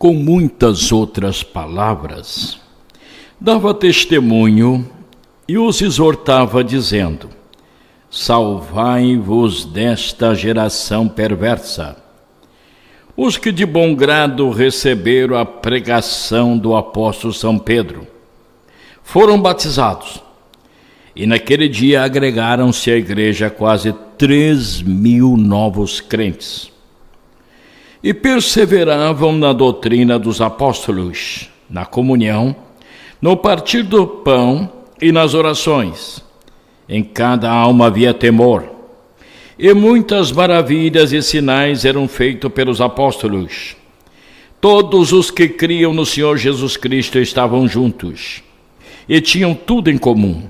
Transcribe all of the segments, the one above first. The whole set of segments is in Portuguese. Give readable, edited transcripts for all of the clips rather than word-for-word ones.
com muitas outras palavras, dava testemunho e os exortava, dizendo: salvai-vos desta geração perversa. Os que de bom grado receberam a pregação do apóstolo São Pedro foram batizados, e naquele dia agregaram-se à igreja quase 3.000 novos crentes. E perseveravam na doutrina dos apóstolos, na comunhão, no partir do pão e nas orações. Em cada alma havia temor, e muitas maravilhas e sinais eram feitos pelos apóstolos. Todos os que criam no Senhor Jesus Cristo estavam juntos, e tinham tudo em comum.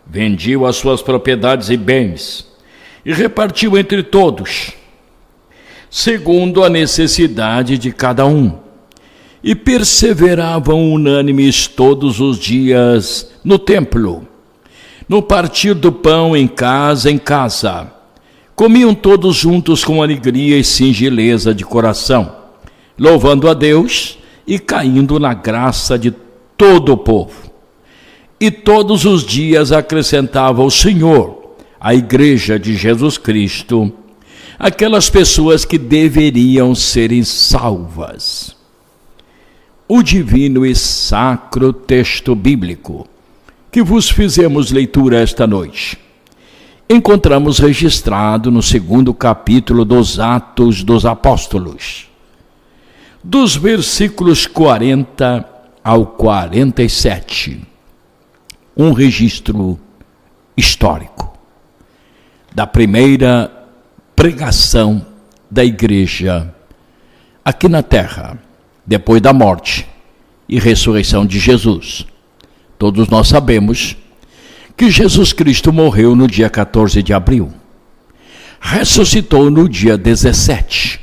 Vendiam as suas propriedades e bens, e repartiam entre todos, segundo a necessidade de cada um. E perseveravam unânimes todos os dias no templo, no partir do pão em casa. Comiam todos juntos com alegria e singeleza de coração, louvando a Deus e caindo na graça de todo o povo. E todos os dias acrescentava o Senhor à igreja de Jesus Cristo aquelas pessoas que deveriam serem salvas. O divino e sacro texto bíblico que vos fizemos leitura esta noite, encontramos registrado no 2º capítulo dos Atos dos Apóstolos, dos versículos 40 ao 47, um registro histórico da primeira pregação da igreja aqui na terra, depois da morte e ressurreição de Jesus. Todos nós sabemos que Jesus Cristo morreu no dia 14 de abril, ressuscitou no dia 17.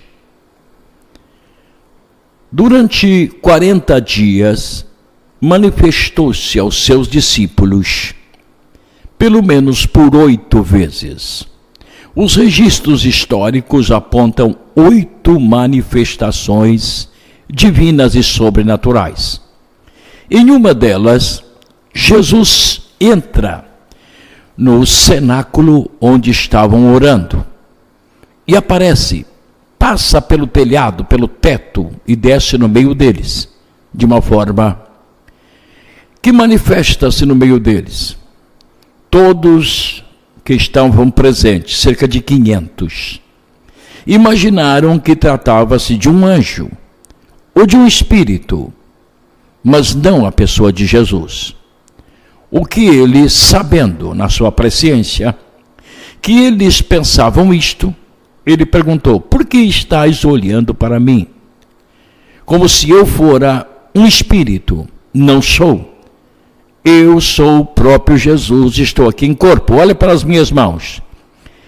Durante 40 dias, manifestou-se aos seus discípulos, pelo menos por 8 vezes. Os registros históricos apontam 8 manifestações divinas e sobrenaturais. Em uma delas, Jesus entra no cenáculo onde estavam orando e aparece, passa pelo telhado, pelo teto e desce no meio deles, de uma forma que manifesta-se no meio deles. Todos que estavam presentes, cerca de 500, imaginaram que tratava-se de um anjo ou de um espírito, mas não a pessoa de Jesus. O que ele, sabendo na sua presciência que eles pensavam isto, ele perguntou: por que estáis olhando para mim? Como se eu fora um espírito. Não sou. Eu sou o próprio Jesus, estou aqui em corpo. Olhe para as minhas mãos.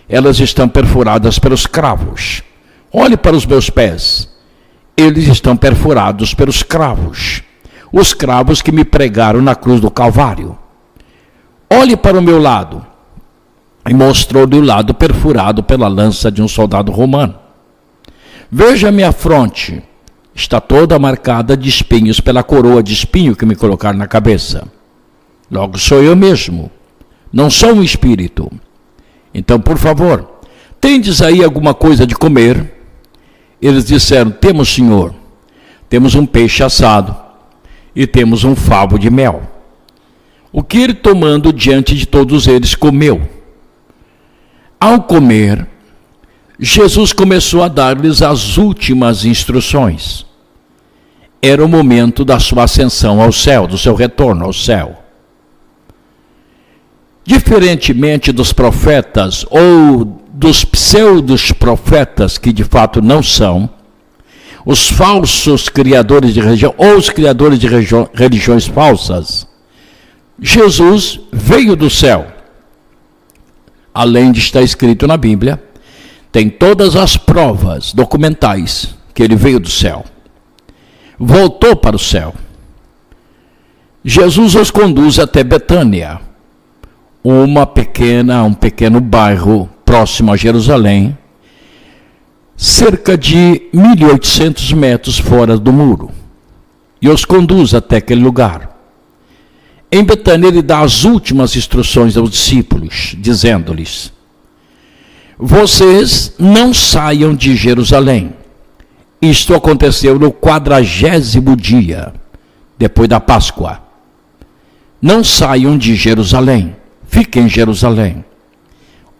Elas estão perfuradas pelos cravos. Olhe para os meus pés. Eles estão perfurados pelos cravos. Os cravos que me pregaram na cruz do Calvário. Olhe para o meu lado. E mostrou-lhe o lado perfurado pela lança de um soldado romano. Veja a minha fronte. Está toda marcada de espinhos pela coroa de espinho que me colocaram na cabeça. Logo sou eu mesmo, não sou um espírito. Então, por favor, tendes aí alguma coisa de comer? Eles disseram: temos, Senhor. Temos um peixe assado e temos um favo de mel. O que ele, tomando diante de todos eles, comeu. Ao comer, Jesus começou a dar-lhes as últimas instruções. Era o momento da sua ascensão ao céu, do seu retorno ao céu. Diferentemente dos profetas ou dos pseudos profetas, que de fato não são, os falsos criadores de religião ou os criadores de religiões falsas, Jesus veio do céu. Além de estar escrito na Bíblia, tem todas as provas documentais que ele veio do céu. Voltou para o céu. Jesus os conduz até Betânia, um pequeno bairro próximo a Jerusalém, cerca de 1.800 metros fora do muro, e os conduz até aquele lugar. Em Betânia, ele dá as últimas instruções aos discípulos, dizendo-lhes: vocês não saiam de Jerusalém. Isto aconteceu no 40º dia, depois da Páscoa. Não saiam de Jerusalém, fiquem em Jerusalém,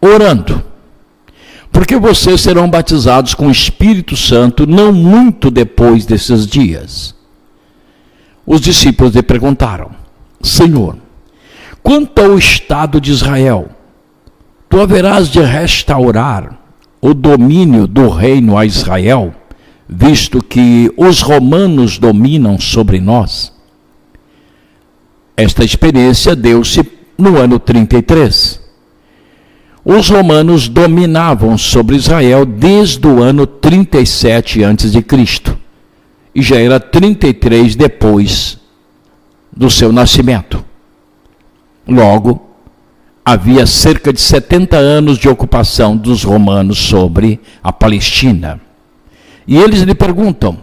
orando, porque vocês serão batizados com o Espírito Santo não muito depois desses dias. Os discípulos lhe perguntaram: Senhor, quanto ao estado de Israel, tu haverás de restaurar o domínio do reino a Israel, visto que os romanos dominam sobre nós? Esta experiência deu-se no ano 33. Os romanos dominavam sobre Israel desde o ano 37 a.C. e já era 33 depois do seu nascimento. Logo, havia cerca de 70 anos de ocupação dos romanos sobre a Palestina. E eles lhe perguntam: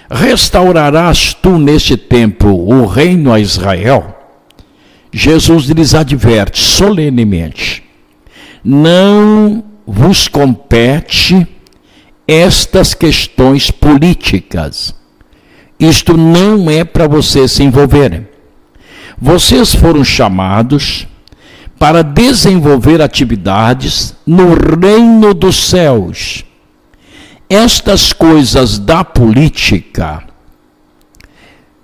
restaurarás tu neste tempo o reino a Israel? Jesus lhes adverte solenemente: não vos compete estas questões políticas. Isto não é para vocês se envolverem. Vocês foram chamados para desenvolver atividades no reino dos céus. Estas coisas da política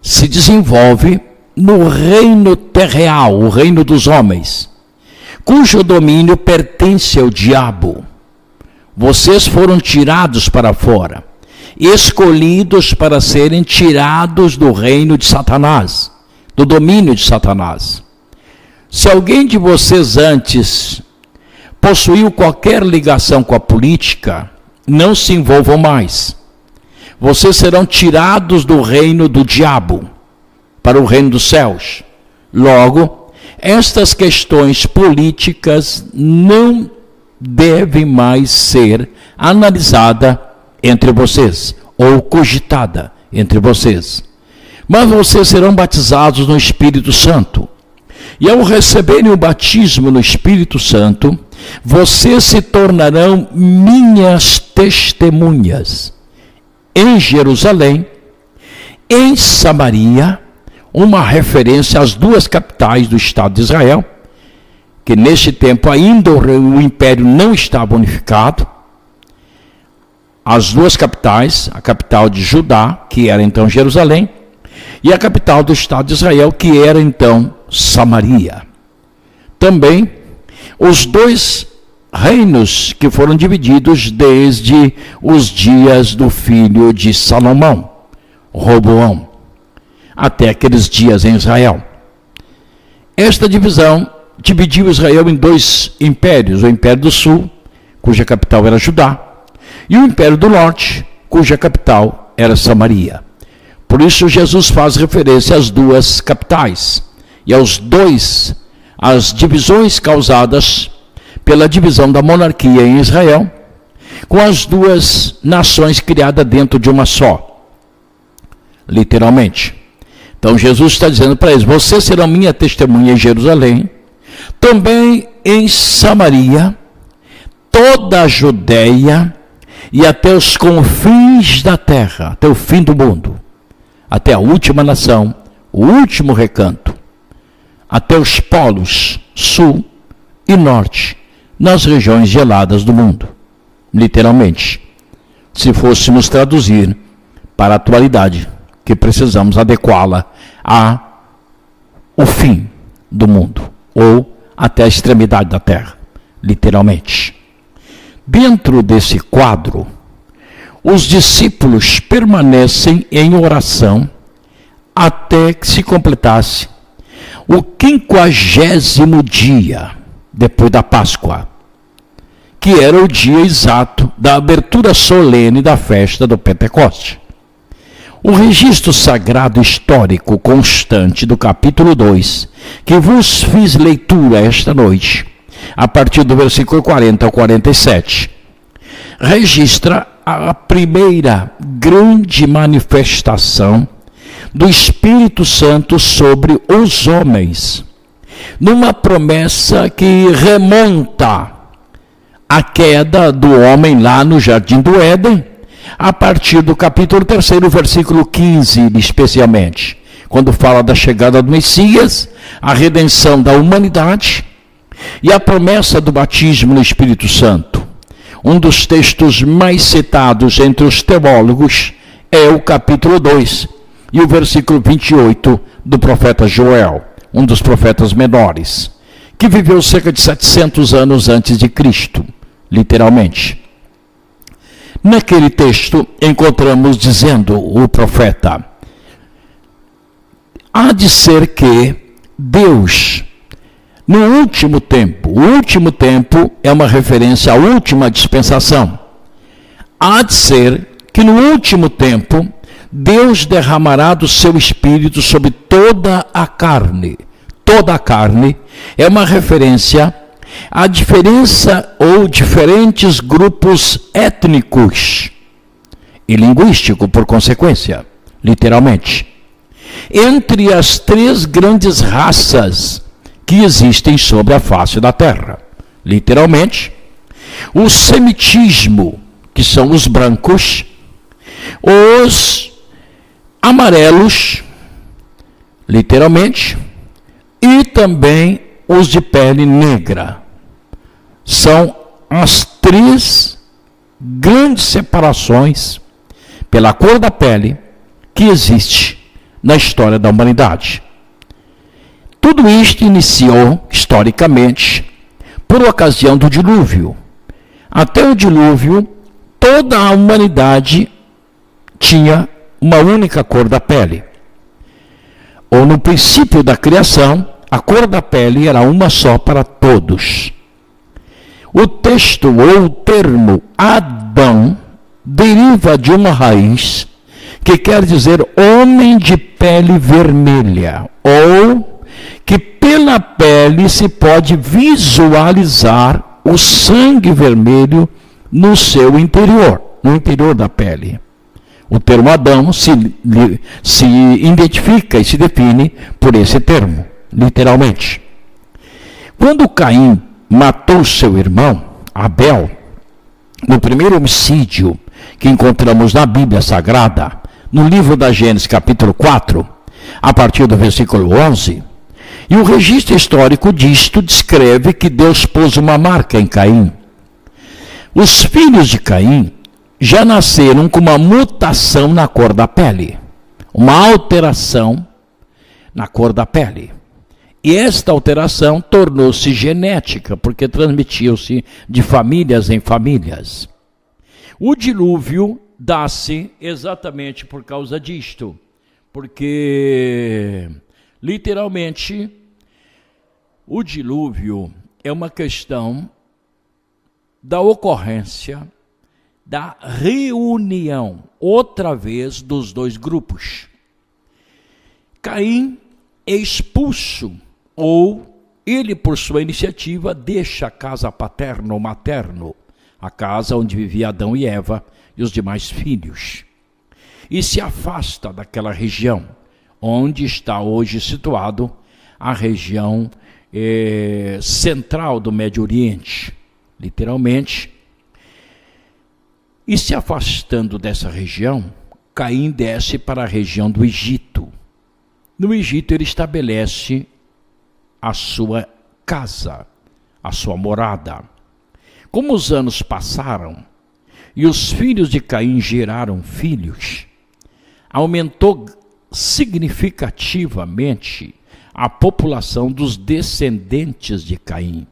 se desenvolvem no reino terreal, o reino dos homens, cujo domínio pertence ao diabo. Vocês foram tirados para fora, escolhidos para serem tirados do reino de Satanás, do domínio de Satanás. Se alguém de vocês antes possuiu qualquer ligação com a política, não se envolvam mais. Vocês serão tirados do reino do diabo para o reino dos céus. Logo, estas questões políticas não devem mais ser analisadas entre vocês, ou cogitada entre vocês. Mas vocês serão batizados no Espírito Santo. E ao receberem o batismo no Espírito Santo, vocês se tornarão minhas testemunhas em Jerusalém, em Samaria, uma referência às duas capitais do Estado de Israel, que neste tempo ainda o império não estava unificado. As duas capitais, a capital de Judá, que era então Jerusalém, e a capital do Estado de Israel, que era então Samaria. Também os dois reinos que foram divididos desde os dias do filho de Salomão, Roboão, até aqueles dias em Israel. Esta divisão dividiu Israel em dois impérios: o Império do Sul, cuja capital era Judá, e o Império do Norte, cuja capital era Samaria. Por isso Jesus faz referência às duas capitais e às divisões causadas pela divisão da monarquia em Israel, com as duas nações criadas dentro de uma só, literalmente. Então Jesus está dizendo para eles: vocês serão minha testemunha em Jerusalém, também em Samaria, toda a Judeia e até os confins da terra, até o fim do mundo, até a última nação, o último recanto, até os polos sul e norte, nas regiões geladas do mundo. Literalmente, se fôssemos traduzir para a atualidade, que precisamos adequá-la ao fim do mundo, ou até a extremidade da terra, literalmente. Dentro desse quadro, os discípulos permanecem em oração até que se completasse o 50º dia depois da Páscoa, que era o dia exato da abertura solene da festa do Pentecoste. O registro sagrado histórico constante do capítulo 2, que vos fiz leitura esta noite, a partir do versículo 40 ao 47, registra a primeira grande manifestação do Espírito Santo sobre os homens, numa promessa que remonta à queda do homem lá no Jardim do Éden, a partir do capítulo 3, versículo 15, especialmente, quando fala da chegada do Messias, a redenção da humanidade e a promessa do batismo no Espírito Santo. Um dos textos mais citados entre os teólogos é o capítulo 2 e o versículo 28 do profeta Joel, um dos profetas menores, que viveu cerca de 700 anos antes de Cristo, literalmente. Naquele texto encontramos dizendo o profeta: há de ser que Deus, no último tempo, o último tempo é uma referência à última dispensação, há de ser que no último tempo Deus derramará do seu Espírito sobre toda a carne. Toda a carne é uma referência à diferença ou diferentes grupos étnicos e linguístico, por consequência, literalmente, entre as três grandes raças que existem sobre a face da terra. Literalmente, o semitismo, que são os brancos, os amarelos, literalmente, e também os de pele negra. São as três grandes separações pela cor da pele que existe na história da humanidade. Tudo isto iniciou, historicamente, por ocasião do dilúvio. Até o dilúvio, toda a humanidade tinha uma única cor da pele. Ou no princípio da criação, a cor da pele era uma só para todos. O texto ou o termo Adão deriva de uma raiz que quer dizer homem de pele vermelha, ou que pela pele se pode visualizar o sangue vermelho no seu interior, no interior da pele. O termo Adão se identifica e se define por esse termo, literalmente. Quando Caim matou seu irmão, Abel, no primeiro homicídio que encontramos na Bíblia Sagrada, no livro da Gênesis, capítulo 4, a partir do versículo 11, e o registro histórico disto descreve que Deus pôs uma marca em Caim. Os filhos de Caim já nasceram com uma mutação na cor da pele, uma alteração na cor da pele. E esta alteração tornou-se genética, porque transmitiu-se de famílias em famílias. O dilúvio dá-se exatamente por causa disto, porque, literalmente, o dilúvio é uma questão da ocorrência, da reunião, outra vez, dos dois grupos. Caim é expulso, ou ele, por sua iniciativa, deixa a casa paterna ou materno, a casa onde vivia Adão e Eva e os demais filhos, e se afasta daquela região, onde está hoje situado a região central do Médio Oriente, literalmente. E se afastando dessa região, Caim desce para a região do Egito. No Egito ele estabelece a sua casa, a sua morada. Como os anos passaram e os filhos de Caim geraram filhos, aumentou significativamente a população dos descendentes de Caim.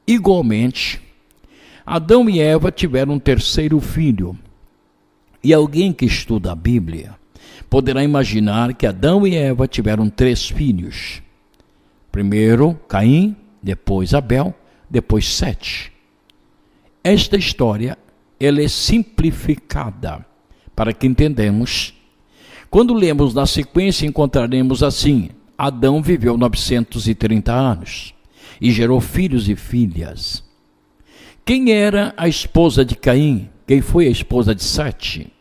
Igualmente, Adão e Eva tiveram um terceiro filho. E alguém que estuda a Bíblia poderá imaginar que Adão e Eva tiveram 3 filhos. Primeiro Caim, depois Abel, depois Sete. Esta história ela é simplificada para que entendamos. Quando lemos na sequência, encontraremos assim: Adão viveu 930 anos e gerou filhos e filhas. Quem era a esposa de Caim, Quem foi a esposa de Sete?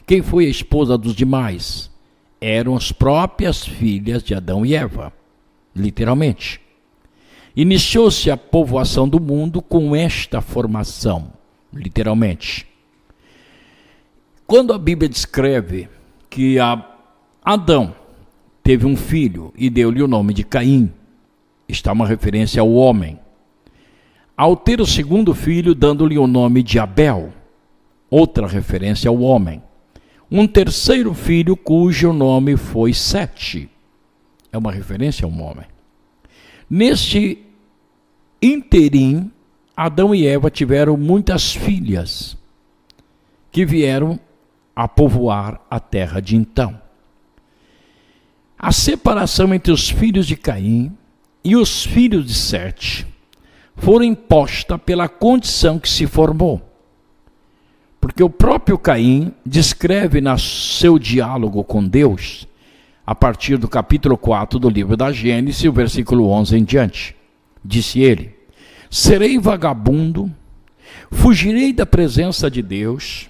Quem foi a esposa dos demais? Eram as próprias filhas de Adão e Eva, literalmente. Iniciou-se a povoação do mundo com esta formação, literalmente. Quando a Bíblia descreve que Adão teve um filho e deu-lhe o nome de Caim, está uma referência ao homem. Ao ter o segundo filho, dando-lhe o nome de Abel, outra referência ao homem. Um terceiro filho, cujo nome foi Sete, é uma referência a um homem. Neste interim, Adão e Eva tiveram muitas filhas, que vieram a povoar a terra de então. A separação entre os filhos de Caim e os filhos de Sete foram imposta pela condição que se formou. Porque o próprio Caim descreve no seu diálogo com Deus, a partir do capítulo 4 do livro da Gênesis, o versículo 11 em diante. Disse ele: serei vagabundo, fugirei da presença de Deus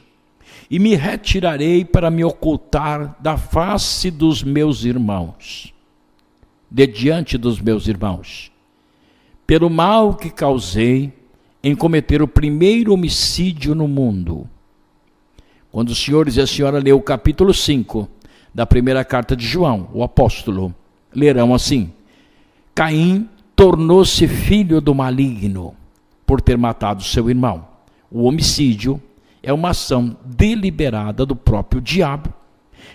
e me retirarei para me ocultar da face dos meus irmãos, de diante dos meus irmãos, pelo mal que causei em cometer o primeiro homicídio no mundo. Quando os senhores e a senhora lê o capítulo 5 da primeira carta de João, o apóstolo, lerão assim: Caim tornou-se filho do maligno por ter matado seu irmão. O homicídio é uma ação deliberada do próprio diabo,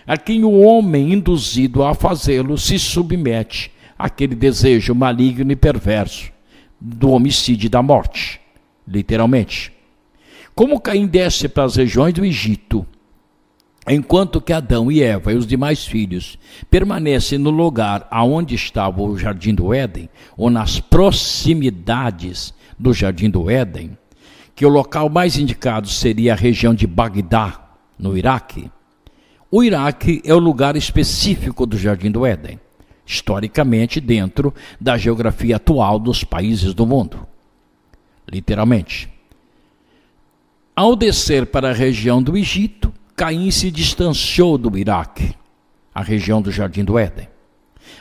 a quem o homem, induzido a fazê-lo, se submete àquele desejo maligno e perverso do homicídio e da morte, literalmente. Como Caim desce para as regiões do Egito, enquanto que Adão e Eva e os demais filhos permanecem no lugar aonde estava o Jardim do Éden, ou nas proximidades do Jardim do Éden, que o local mais indicado seria a região de Bagdá, no Iraque. O Iraque é o lugar específico do Jardim do Éden, historicamente dentro da geografia atual dos países do mundo, literalmente. Ao descer para a região do Egito, Caim se distanciou do Iraque, a região do Jardim do Éden.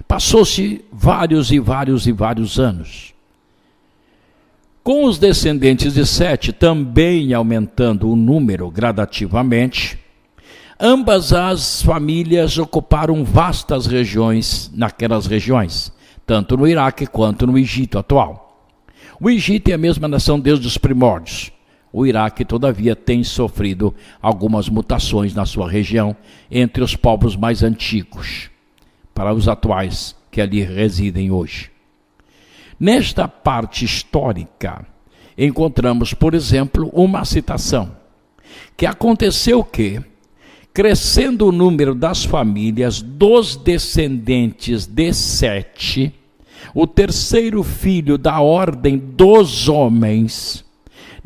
Passou-se vários anos. Com os descendentes de Sete também aumentando o número gradativamente, ambas as famílias ocuparam vastas regiões naquelas regiões, tanto no Iraque quanto no Egito atual. O Egito é a mesma nação desde os primórdios. O Iraque, todavia, tem sofrido algumas mutações na sua região entre os povos mais antigos, para os atuais que ali residem hoje. Nesta parte histórica, encontramos, por exemplo, uma citação, que aconteceu que, crescendo o número das famílias dos descendentes de Sete, o terceiro filho da ordem dos homens,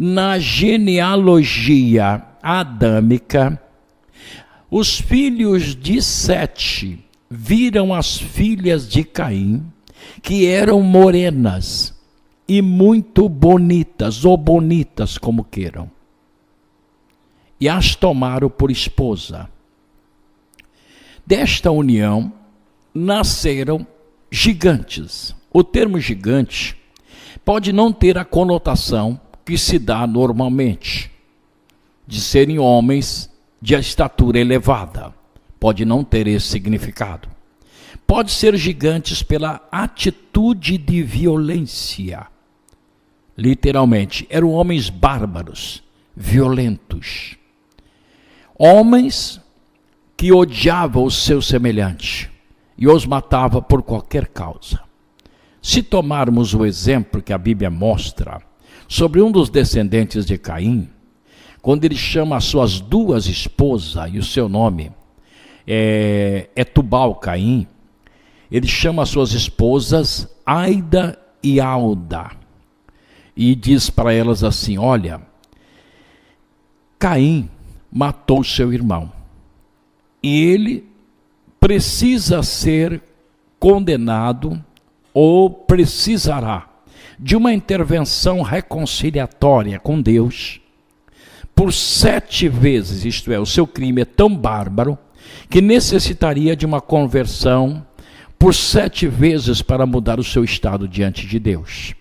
na genealogia adâmica, os filhos de Sete viram as filhas de Caim, que eram morenas e muito bonitas, ou bonitas como queiram, e as tomaram por esposa. Desta união nasceram gigantes. O termo gigante pode não ter a conotação que se dá normalmente, de serem homens de estatura elevada. Pode não ter esse significado. Pode ser gigantes pela atitude de violência. Literalmente, eram homens bárbaros, violentos. Homens que odiavam o seu semelhante e os matava por qualquer causa. Se tomarmos o exemplo que a Bíblia mostra sobre um dos descendentes de Caim, quando ele chama as suas duas esposas, e o seu nome é Tubal-Caim, ele chama as suas esposas Aida e Alda, e diz para elas assim: olha, Caim matou seu irmão, e ele precisa ser condenado, ou precisará de uma intervenção reconciliatória com Deus, por 7 vezes, isto é, o seu crime é tão bárbaro que necessitaria de uma conversão por 7 vezes para mudar o seu estado diante de Deus.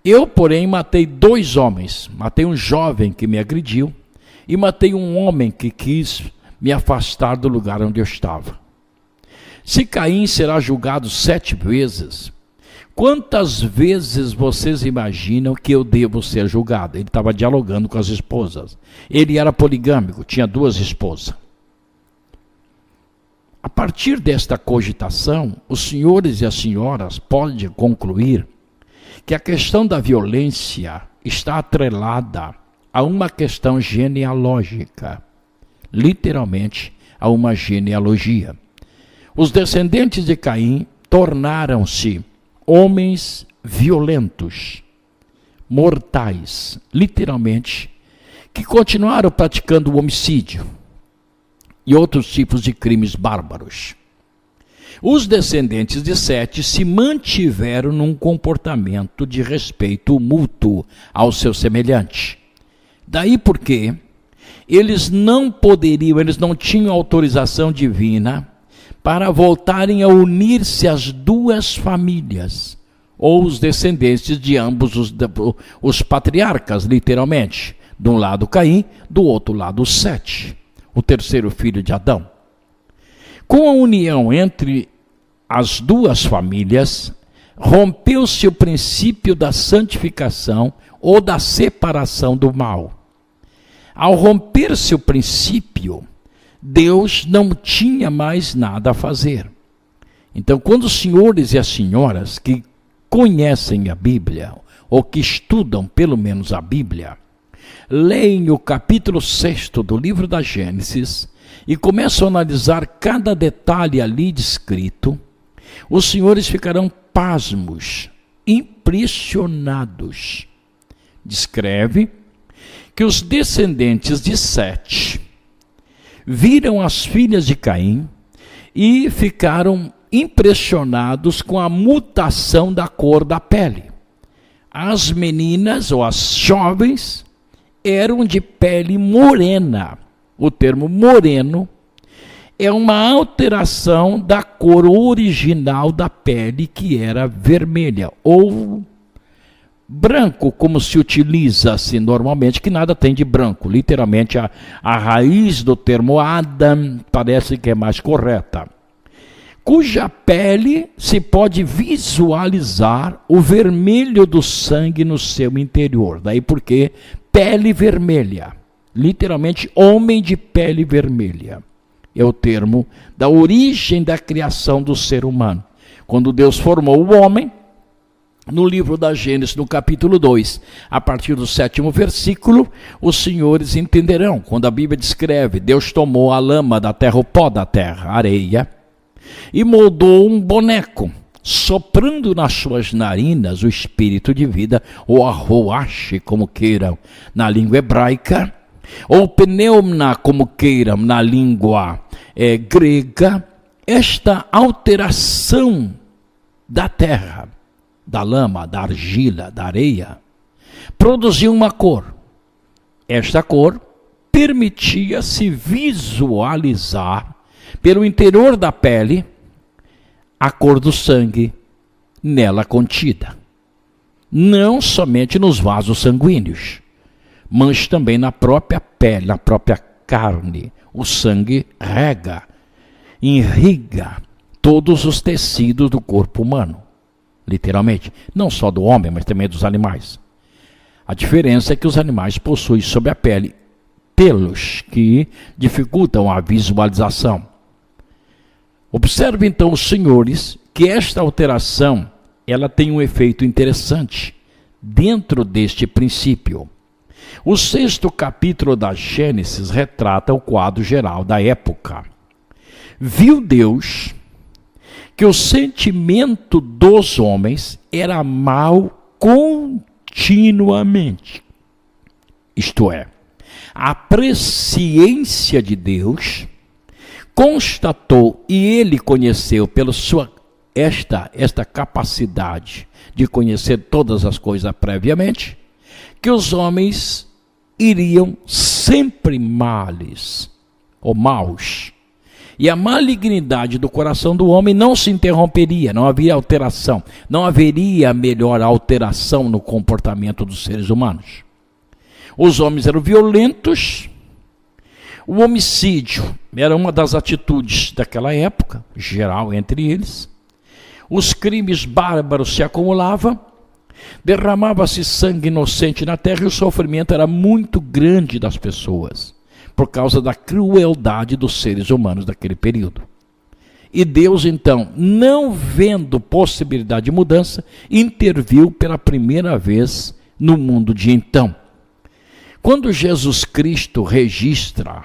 Eu, porém, matei 2 homens. Matei um jovem que me agrediu e matei um homem que quis me afastar do lugar onde eu estava. Se Caim será julgado 7 vezes, quantas vezes vocês imaginam que eu devo ser julgado? Ele estava dialogando com as esposas. Ele era poligâmico, tinha 2 esposas. A partir desta cogitação, os senhores e as senhoras podem concluir que a questão da violência está atrelada a uma questão genealógica, literalmente a uma genealogia. Os descendentes de Caim tornaram-se homens violentos, mortais, literalmente, que continuaram praticando o homicídio e outros tipos de crimes bárbaros. Os descendentes de Sete se mantiveram num comportamento de respeito mútuo ao seu semelhante. Daí porque eles não tinham autorização divina para voltarem a unir-se às 2 famílias, ou os descendentes de ambos os patriarcas, literalmente. De um lado Caim, do outro lado Sete, o terceiro filho de Adão. Com a união entre as 2 famílias, rompeu-se o princípio da santificação ou da separação do mal. Ao romper-se o princípio, Deus não tinha mais nada a fazer. Então, quando os senhores e as senhoras que conhecem a Bíblia, ou que estudam pelo menos a Bíblia, leem o capítulo 6 do livro da Gênesis e começam a analisar cada detalhe ali descrito, os senhores ficarão pasmos, impressionados. Descreve que os descendentes de Sete viram as filhas de Caim e ficaram impressionados com a mutação da cor da pele. As meninas ou as jovens eram de pele morena. O termo moreno é uma alteração da cor original da pele, que era vermelha, ou branco, como se utiliza-se normalmente, que nada tem de branco. Literalmente, a raiz do termo Adam parece que é mais correta. Cuja pele se pode visualizar o vermelho do sangue no seu interior. Daí porque pele vermelha. Literalmente, homem de pele vermelha. É o termo da origem da criação do ser humano. Quando Deus formou o homem, no livro da Gênesis, no capítulo 2, a partir do 7º versículo, os senhores entenderão. Quando a Bíblia descreve, Deus tomou a lama da terra, o pó da terra, a areia, e moldou um boneco, soprando nas suas narinas o espírito de vida, ou a roache, como queiram, na língua hebraica, ou pneuma, como queiram, na língua grega. Esta alteração da terra, da lama, da argila, da areia, produziu uma cor. Esta cor permitia-se visualizar pelo interior da pele a cor do sangue nela contida. Não somente nos vasos sanguíneos, mas também na própria pele, na própria carne. O sangue rega, irriga todos os tecidos do corpo humano. Literalmente, não só do homem, mas também dos animais. A diferença é que os animais possuem sobre a pele pelos que dificultam a visualização. Observe então, os senhores, que esta alteração ela tem um efeito interessante dentro deste princípio. O 6º capítulo da Gênesis retrata o quadro geral da época. Viu Deus que o sentimento dos homens era mau continuamente. Isto é, a presciência de Deus constatou, e ele conheceu pela sua esta capacidade de conhecer todas as coisas previamente, que os homens iriam sempre males, ou maus. E a malignidade do coração do homem não se interromperia, não haveria alteração, não haveria melhor alteração no comportamento dos seres humanos. Os homens eram violentos, o homicídio era uma das atitudes daquela época, geral entre eles. Os crimes bárbaros se acumulavam, derramava-se sangue inocente na terra e o sofrimento era muito grande das pessoas, por causa da crueldade dos seres humanos daquele período. E Deus, então, não vendo possibilidade de mudança, interviu pela primeira vez no mundo de então. Quando Jesus Cristo registra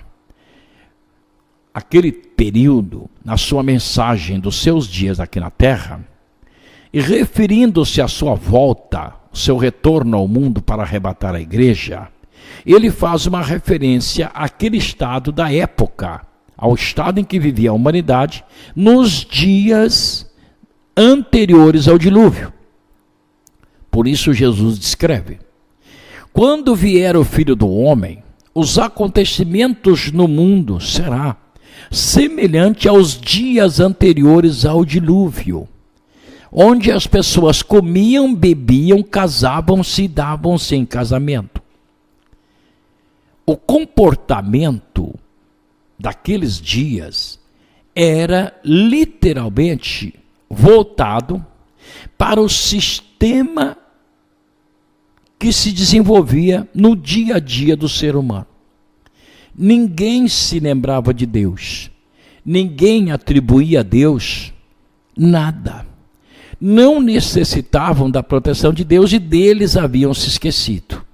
aquele período na sua mensagem dos seus dias aqui na terra, e referindo-se à sua volta, o seu retorno ao mundo para arrebatar a igreja, ele faz uma referência àquele estado da época, ao estado em que vivia a humanidade nos dias anteriores ao dilúvio. Por isso Jesus descreve: quando vier o Filho do Homem, os acontecimentos no mundo será semelhante aos dias anteriores ao dilúvio, onde as pessoas comiam, bebiam, casavam-se e davam-se em casamento. O comportamento daqueles dias era literalmente voltado para o sistema que se desenvolvia no dia a dia do ser humano. Ninguém se lembrava de Deus, ninguém atribuía a Deus nada. Não necessitavam da proteção de Deus e deles haviam se esquecido.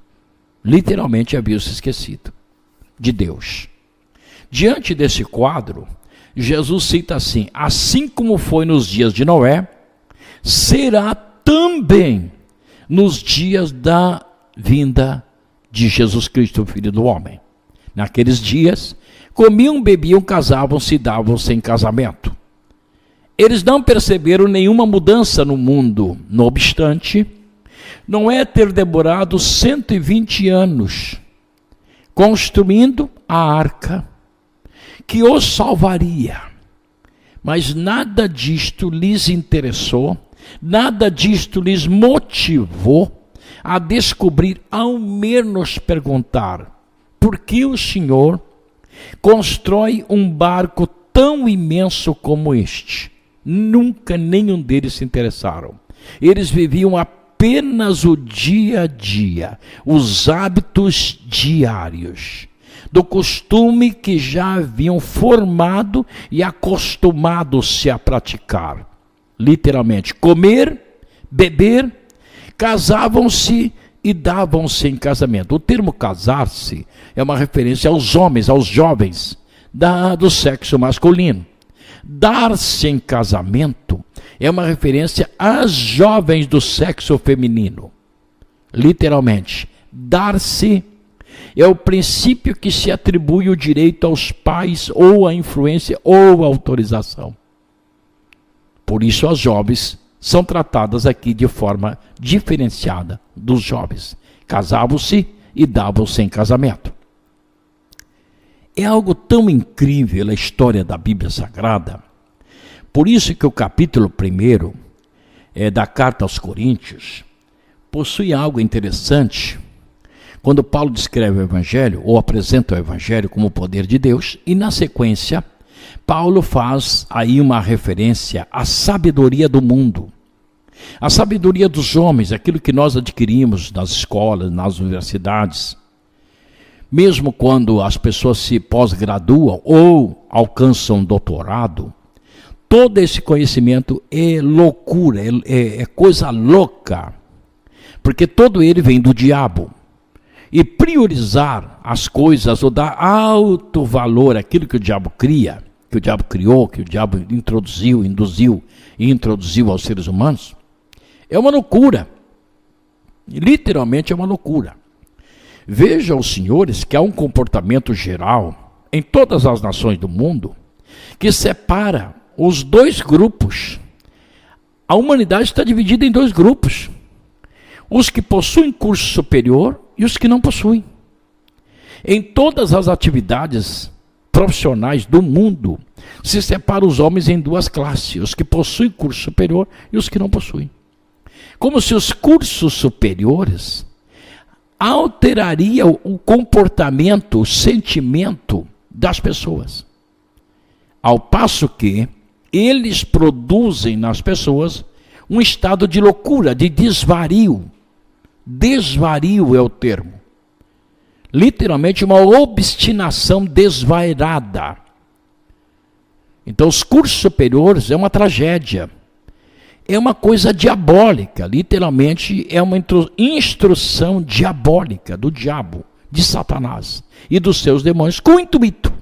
Literalmente haviam se esquecido de Deus. Diante desse quadro, Jesus cita assim: assim como foi nos dias de Noé, será também nos dias da vinda de Jesus Cristo, Filho do Homem. Naqueles dias, comiam, bebiam, casavam-se e davam-se em casamento. Eles não perceberam nenhuma mudança no mundo. Não obstante, Noé ter demorado 120 anos construindo a arca que os salvaria. Mas nada disto lhes interessou, nada disto lhes motivou a descobrir, ao menos perguntar: por que o Senhor constrói um barco tão imenso como este? Nunca nenhum deles se interessaram. Eles viviam apenas o dia a dia, os hábitos diários, do costume que já haviam formado e acostumado-se a praticar. Literalmente, comer, beber, casavam-se e davam-se em casamento. O termo casar-se é uma referência aos homens, aos jovens do sexo masculino. Dar-se em casamento é uma referência às jovens do sexo feminino. Literalmente, dar-se é o princípio que se atribui o direito aos pais, ou a influência, ou a autorização. Por isso as jovens são tratadas aqui de forma diferenciada dos jovens. Casavam-se e davam-se em casamento. É algo tão incrível a história da Bíblia Sagrada. Por isso que o capítulo 1 da carta aos Coríntios possui algo interessante. Quando Paulo descreve o Evangelho, ou apresenta o Evangelho como o poder de Deus, e na sequência, Paulo faz aí uma referência à sabedoria do mundo. A sabedoria dos homens, aquilo que nós adquirimos nas escolas, nas universidades. Mesmo quando as pessoas se pós-graduam ou alcançam doutorado, todo esse conhecimento é loucura, é coisa louca, porque todo ele vem do diabo. E priorizar as coisas ou dar alto valor àquilo que o diabo cria, que o diabo criou, que o diabo introduziu, induziu e introduziu aos seres humanos, é uma loucura. Literalmente é uma loucura. Vejam os senhores que há um comportamento geral em todas as nações do mundo que separa os dois grupos. A humanidade está dividida em dois grupos: os que possuem curso superior e os que não possuem. Em todas as atividades profissionais do mundo, se separa os homens em duas classes, os que possuem curso superior e os que não possuem. Como se os cursos superiores alterariam o comportamento, o sentimento das pessoas. Ao passo que eles produzem nas pessoas um estado de loucura, de desvario. Desvario é o termo. Literalmente uma obstinação desvairada. Então os cursos superiores é uma tragédia. É uma coisa diabólica, literalmente é uma instrução diabólica do diabo, de Satanás e dos seus demônios, com intuito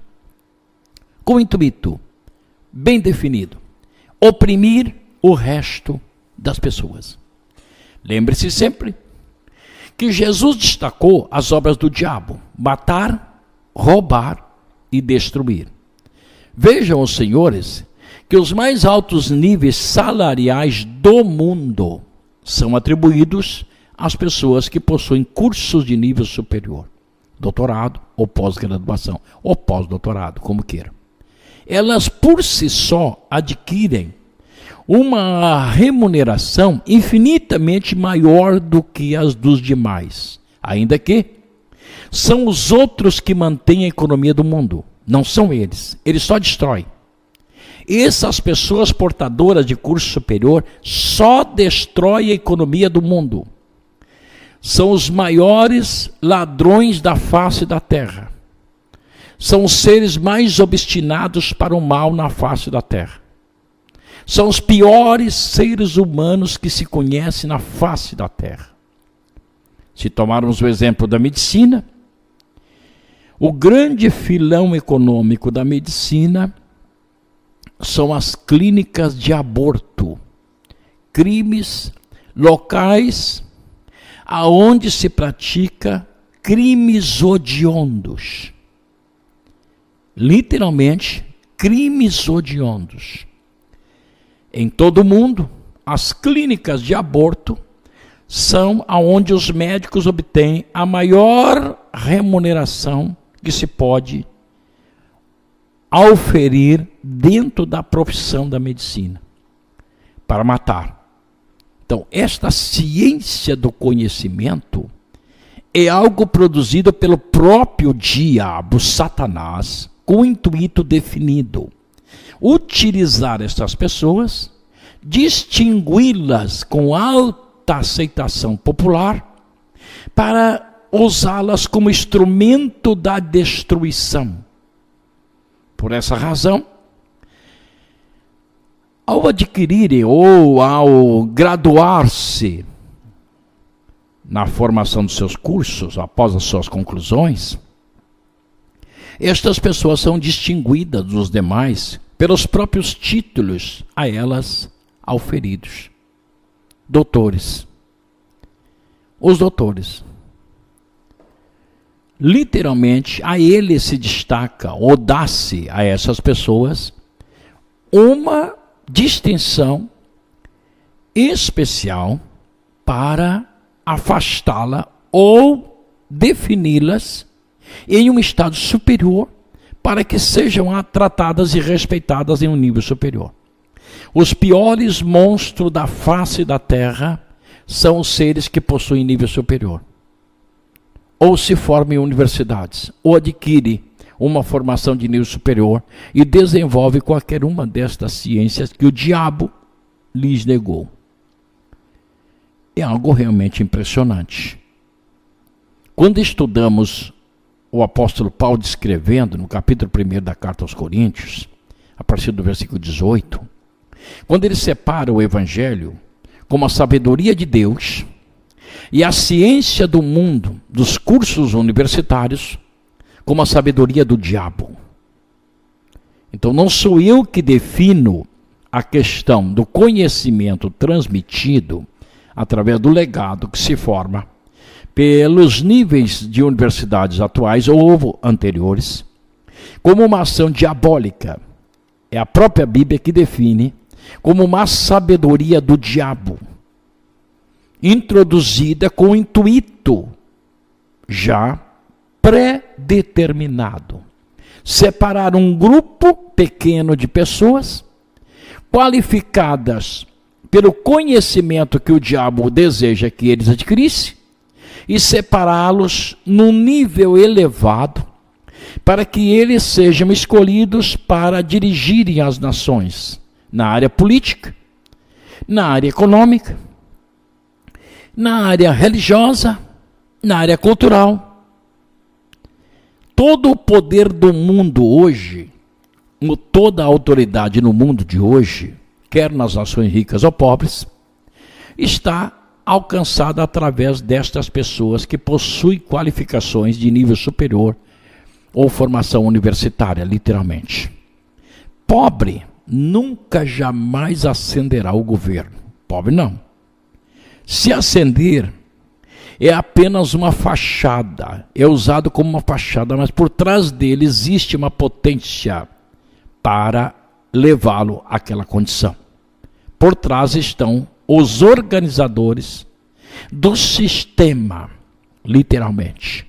bem definido, oprimir o resto das pessoas. Lembre-se sempre que Jesus destacou as obras do diabo: matar, roubar e destruir. Vejam os senhores que os mais altos níveis salariais do mundo são atribuídos às pessoas que possuem cursos de nível superior, doutorado ou pós-graduação, ou pós-doutorado, como queira. Elas por si só adquirem uma remuneração infinitamente maior do que as dos demais, ainda que são os outros que mantêm a economia do mundo, não são eles só destroem. Essas pessoas portadoras de curso superior só destroem a economia do mundo. São os maiores ladrões da face da terra. São os seres mais obstinados para o mal na face da terra. São os piores seres humanos que se conhecem na face da terra. Se tomarmos o exemplo da medicina, o grande filão econômico da medicina são as clínicas de aborto, crimes locais aonde se pratica crimes hediondos. Literalmente, crimes hediondos. Em todo o mundo, as clínicas de aborto são aonde os médicos obtêm a maior remuneração que se pode auferir dentro da profissão da medicina, para matar. Então, esta ciência do conhecimento é algo produzido pelo próprio diabo, Satanás, com o intuito definido. Utilizar essas pessoas, distingui-las com alta aceitação popular, para usá-las como instrumento da destruição. Por essa razão, ao adquirirem ou ao graduar-se na formação dos seus cursos, após as suas conclusões, estas pessoas são distinguidas dos demais pelos próprios títulos a elas auferidos. Doutores. Os doutores. Literalmente, a ele se destaca, ou dá-se a essas pessoas, uma distinção especial para afastá-la ou defini-las em um estado superior para que sejam tratadas e respeitadas em um nível superior. Os piores monstros da face da terra são os seres que possuem nível superior. Ou se formam em universidades, ou adquire uma formação de nível superior e desenvolve qualquer uma destas ciências que o diabo lhes negou. É algo realmente impressionante. Quando estudamos o apóstolo Paulo descrevendo no capítulo 1 da carta aos Coríntios, a partir do versículo 18, quando ele separa o evangelho como a sabedoria de Deus e a ciência do mundo, dos cursos universitários, como a sabedoria do diabo. Então não sou eu que defino a questão do conhecimento transmitido através do legado que se forma pelos níveis de universidades atuais ou anteriores, como uma ação diabólica. É a própria Bíblia que define como uma sabedoria do diabo, introduzida com o intuito já pré-determinado. Separar um grupo pequeno de pessoas qualificadas pelo conhecimento que o diabo deseja que eles adquirissem e separá-los num nível elevado para que eles sejam escolhidos para dirigirem as nações na área política, na área econômica, na área religiosa, na área cultural. Todo o poder do mundo hoje, toda a autoridade no mundo de hoje, quer nas nações ricas ou pobres, está alcançada através destas pessoas que possuem qualificações de nível superior ou formação universitária, literalmente. Pobre nunca jamais ascenderá ao governo. Pobre não. Se ascender, é apenas uma fachada, é usado como uma fachada, mas por trás dele existe uma potência para levá-lo àquela condição. Por trás estão os organizadores do sistema, literalmente,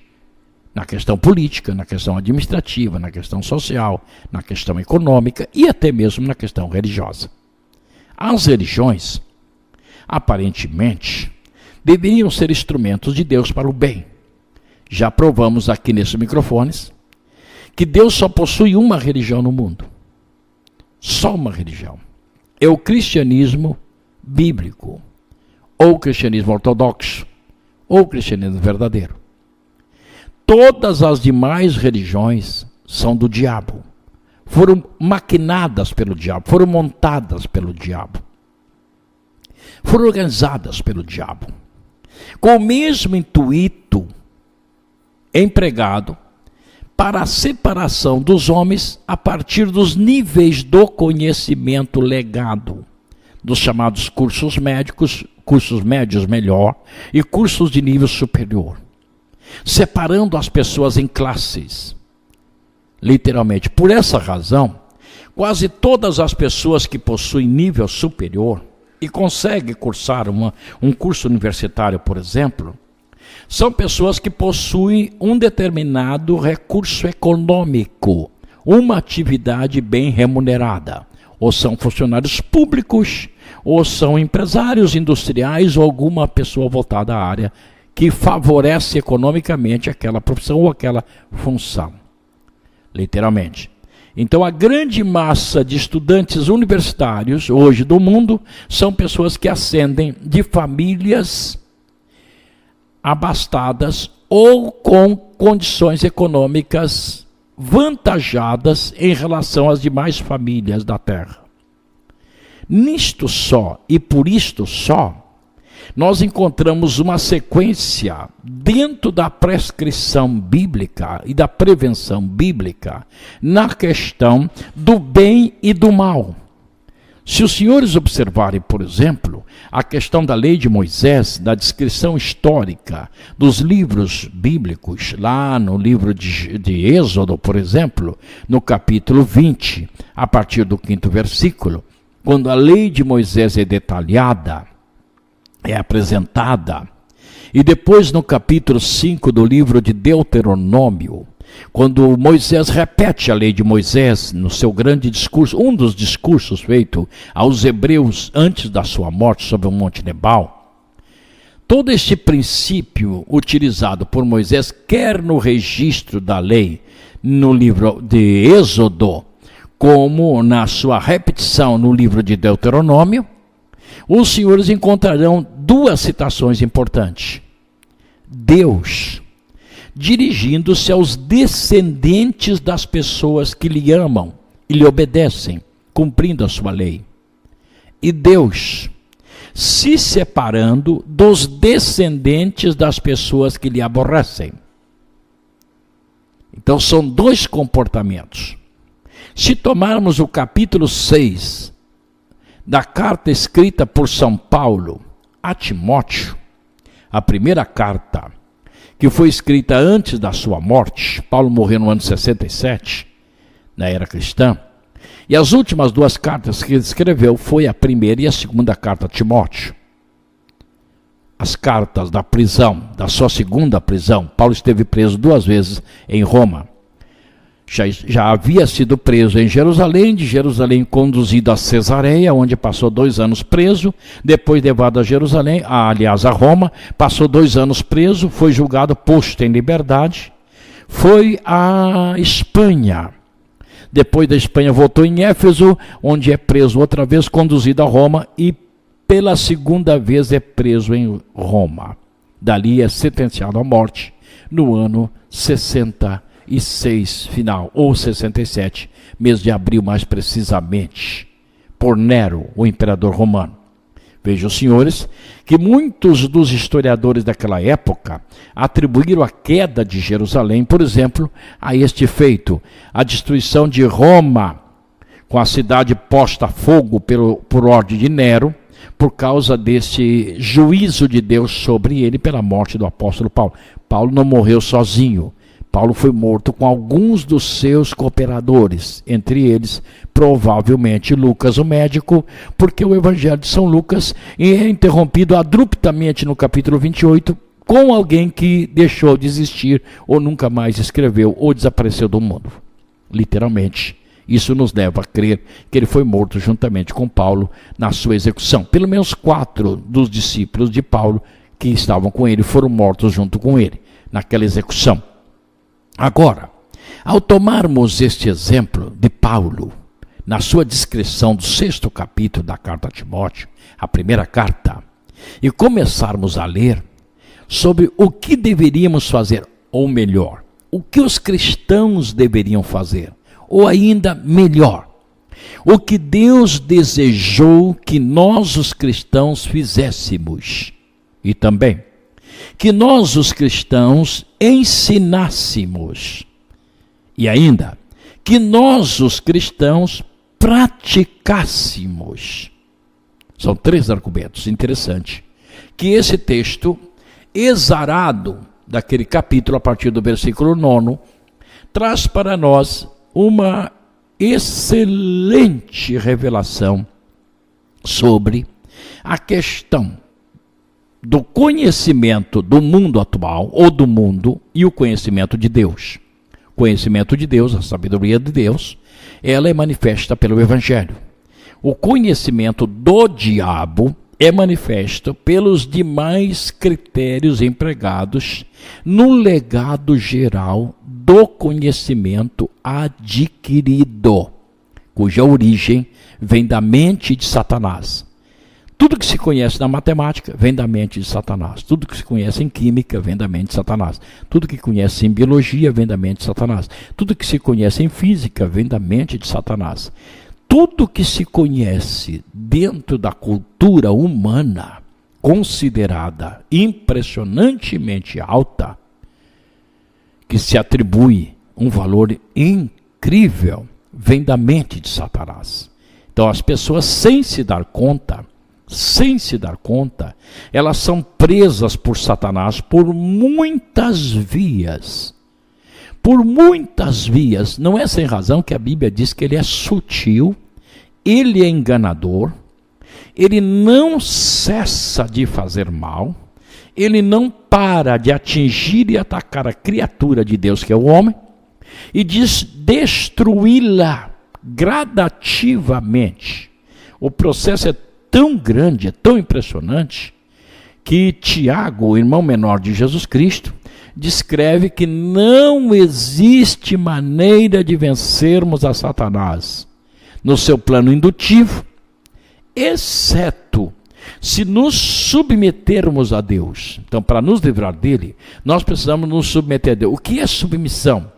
na questão política, na questão administrativa, na questão social, na questão econômica e até mesmo na questão religiosa. As religiões, aparentemente, deveriam ser instrumentos de Deus para o bem. Já provamos aqui nesses microfones que Deus só possui uma religião no mundo. Só uma religião. É o cristianismo bíblico, ou o cristianismo ortodoxo, ou o cristianismo verdadeiro. Todas as demais religiões são do diabo. Foram maquinadas pelo diabo, foram montadas pelo diabo. Foram organizadas pelo diabo. Com o mesmo intuito empregado para a separação dos homens a partir dos níveis do conhecimento legado, dos chamados cursos médicos, cursos médios melhor, e cursos de nível superior, separando as pessoas em classes, literalmente. Por essa razão, quase todas as pessoas que possuem nível superior e conseguem cursar um curso universitário, por exemplo, são pessoas que possuem um determinado recurso econômico, uma atividade bem remunerada. Ou são funcionários públicos, ou são empresários industriais, ou alguma pessoa voltada à área que favorece economicamente aquela profissão ou aquela função. Literalmente. Então, a grande massa de estudantes universitários hoje do mundo são pessoas que ascendem de famílias abastadas ou com condições econômicas vantajadas em relação às demais famílias da terra. Nisto só e por isto só, nós encontramos uma sequência dentro da prescrição bíblica e da prevenção bíblica na questão do bem e do mal. Se os senhores observarem, por exemplo, a questão da lei de Moisés, da descrição histórica dos livros bíblicos, lá no livro de Êxodo, por exemplo, no capítulo 20, a partir do 5º versículo, quando a lei de Moisés é detalhada, é apresentada, e depois no capítulo 5 do livro de Deuteronômio, quando Moisés repete a lei de Moisés no seu grande discurso, um dos discursos feito aos hebreus antes da sua morte sobre o Monte Nebal, todo este princípio utilizado por Moisés, quer no registro da lei, no livro de Êxodo, como na sua repetição no livro de Deuteronômio, os senhores encontrarão duas citações importantes. Deus dirigindo-se aos descendentes das pessoas que lhe amam e lhe obedecem, cumprindo a sua lei. E Deus se separando dos descendentes das pessoas que lhe aborrecem. Então são dois comportamentos. Se tomarmos o capítulo 6 da carta escrita por São Paulo a Timóteo, a primeira carta, que foi escrita antes da sua morte, Paulo morreu no ano 67, na era cristã, e as últimas duas cartas que ele escreveu foi a primeira e a segunda carta a Timóteo. as cartas da prisão, da sua segunda prisão. Paulo esteve preso 2 vezes em Roma. Já havia sido preso em Jerusalém, de Jerusalém conduzido a Cesareia, onde passou 2 anos preso, depois levado a Jerusalém, aliás a Roma, passou 2 anos preso, foi julgado, posto em liberdade, foi à Espanha. Depois da Espanha voltou em Éfeso, onde é preso outra vez, conduzido a Roma, e pela segunda vez é preso em Roma. Dali é sentenciado à morte no ano 66 final, ou 67, mês de abril mais precisamente, por Nero, o imperador romano. Vejam, senhores, que muitos dos historiadores daquela época atribuíram a queda de Jerusalém, por exemplo, a este feito: a destruição de Roma, com a cidade posta a fogo por ordem de Nero, por causa desse juízo de Deus sobre ele pela morte do apóstolo Paulo. Paulo não morreu sozinho. Paulo foi morto com alguns dos seus cooperadores, entre eles, provavelmente, Lucas, o médico, porque o Evangelho de São Lucas é interrompido abruptamente no capítulo 28, com alguém que deixou de existir, ou nunca mais escreveu, ou desapareceu do mundo. Literalmente. Isso nos leva a crer que ele foi morto juntamente com Paulo na sua execução. Pelo menos 4 dos discípulos de Paulo que estavam com ele foram mortos junto com ele, naquela execução. Agora, ao tomarmos este exemplo de Paulo, na sua descrição do 6º capítulo da carta a Timóteo, a primeira carta, e começarmos a ler sobre o que deveríamos fazer, ou melhor, o que os cristãos deveriam fazer, ou ainda melhor, o que Deus desejou que nós, os cristãos, fizéssemos, e também que nós, os cristãos, ensinássemos, e ainda que nós, os cristãos, praticássemos. São 3 argumentos interessantes que esse texto exarado daquele capítulo, a partir do versículo 9, traz para nós uma excelente revelação sobre a questão do conhecimento do mundo atual, ou do mundo, e o conhecimento de Deus. O conhecimento de Deus, a sabedoria de Deus, ela é manifesta pelo Evangelho. O conhecimento do diabo é manifesto pelos demais critérios empregados no legado geral do conhecimento adquirido, cuja origem vem da mente de Satanás. Tudo que se conhece na matemática vem da mente de Satanás. Tudo que se conhece em química vem da mente de Satanás. Tudo que conhece em biologia vem da mente de Satanás. Tudo que se conhece em física vem da mente de Satanás. Tudo que se conhece dentro da cultura humana, considerada impressionantemente alta, que se atribui um valor incrível, vem da mente de Satanás. Então as pessoas, sem se dar conta, elas são presas por Satanás por muitas vias. Por muitas vias. Não é sem razão que a Bíblia diz que ele é sutil, ele é enganador, ele não cessa de fazer mal, ele não para de atingir e atacar a criatura de Deus, que é o homem, e diz destruí-la gradativamente. O processo é tão grande, é tão impressionante, que Tiago, o irmão menor de Jesus Cristo, descreve que não existe maneira de vencermos a Satanás no seu plano indutivo, exceto se nos submetermos a Deus. Então, para nos livrar dele, nós precisamos nos submeter a Deus. O que é submissão?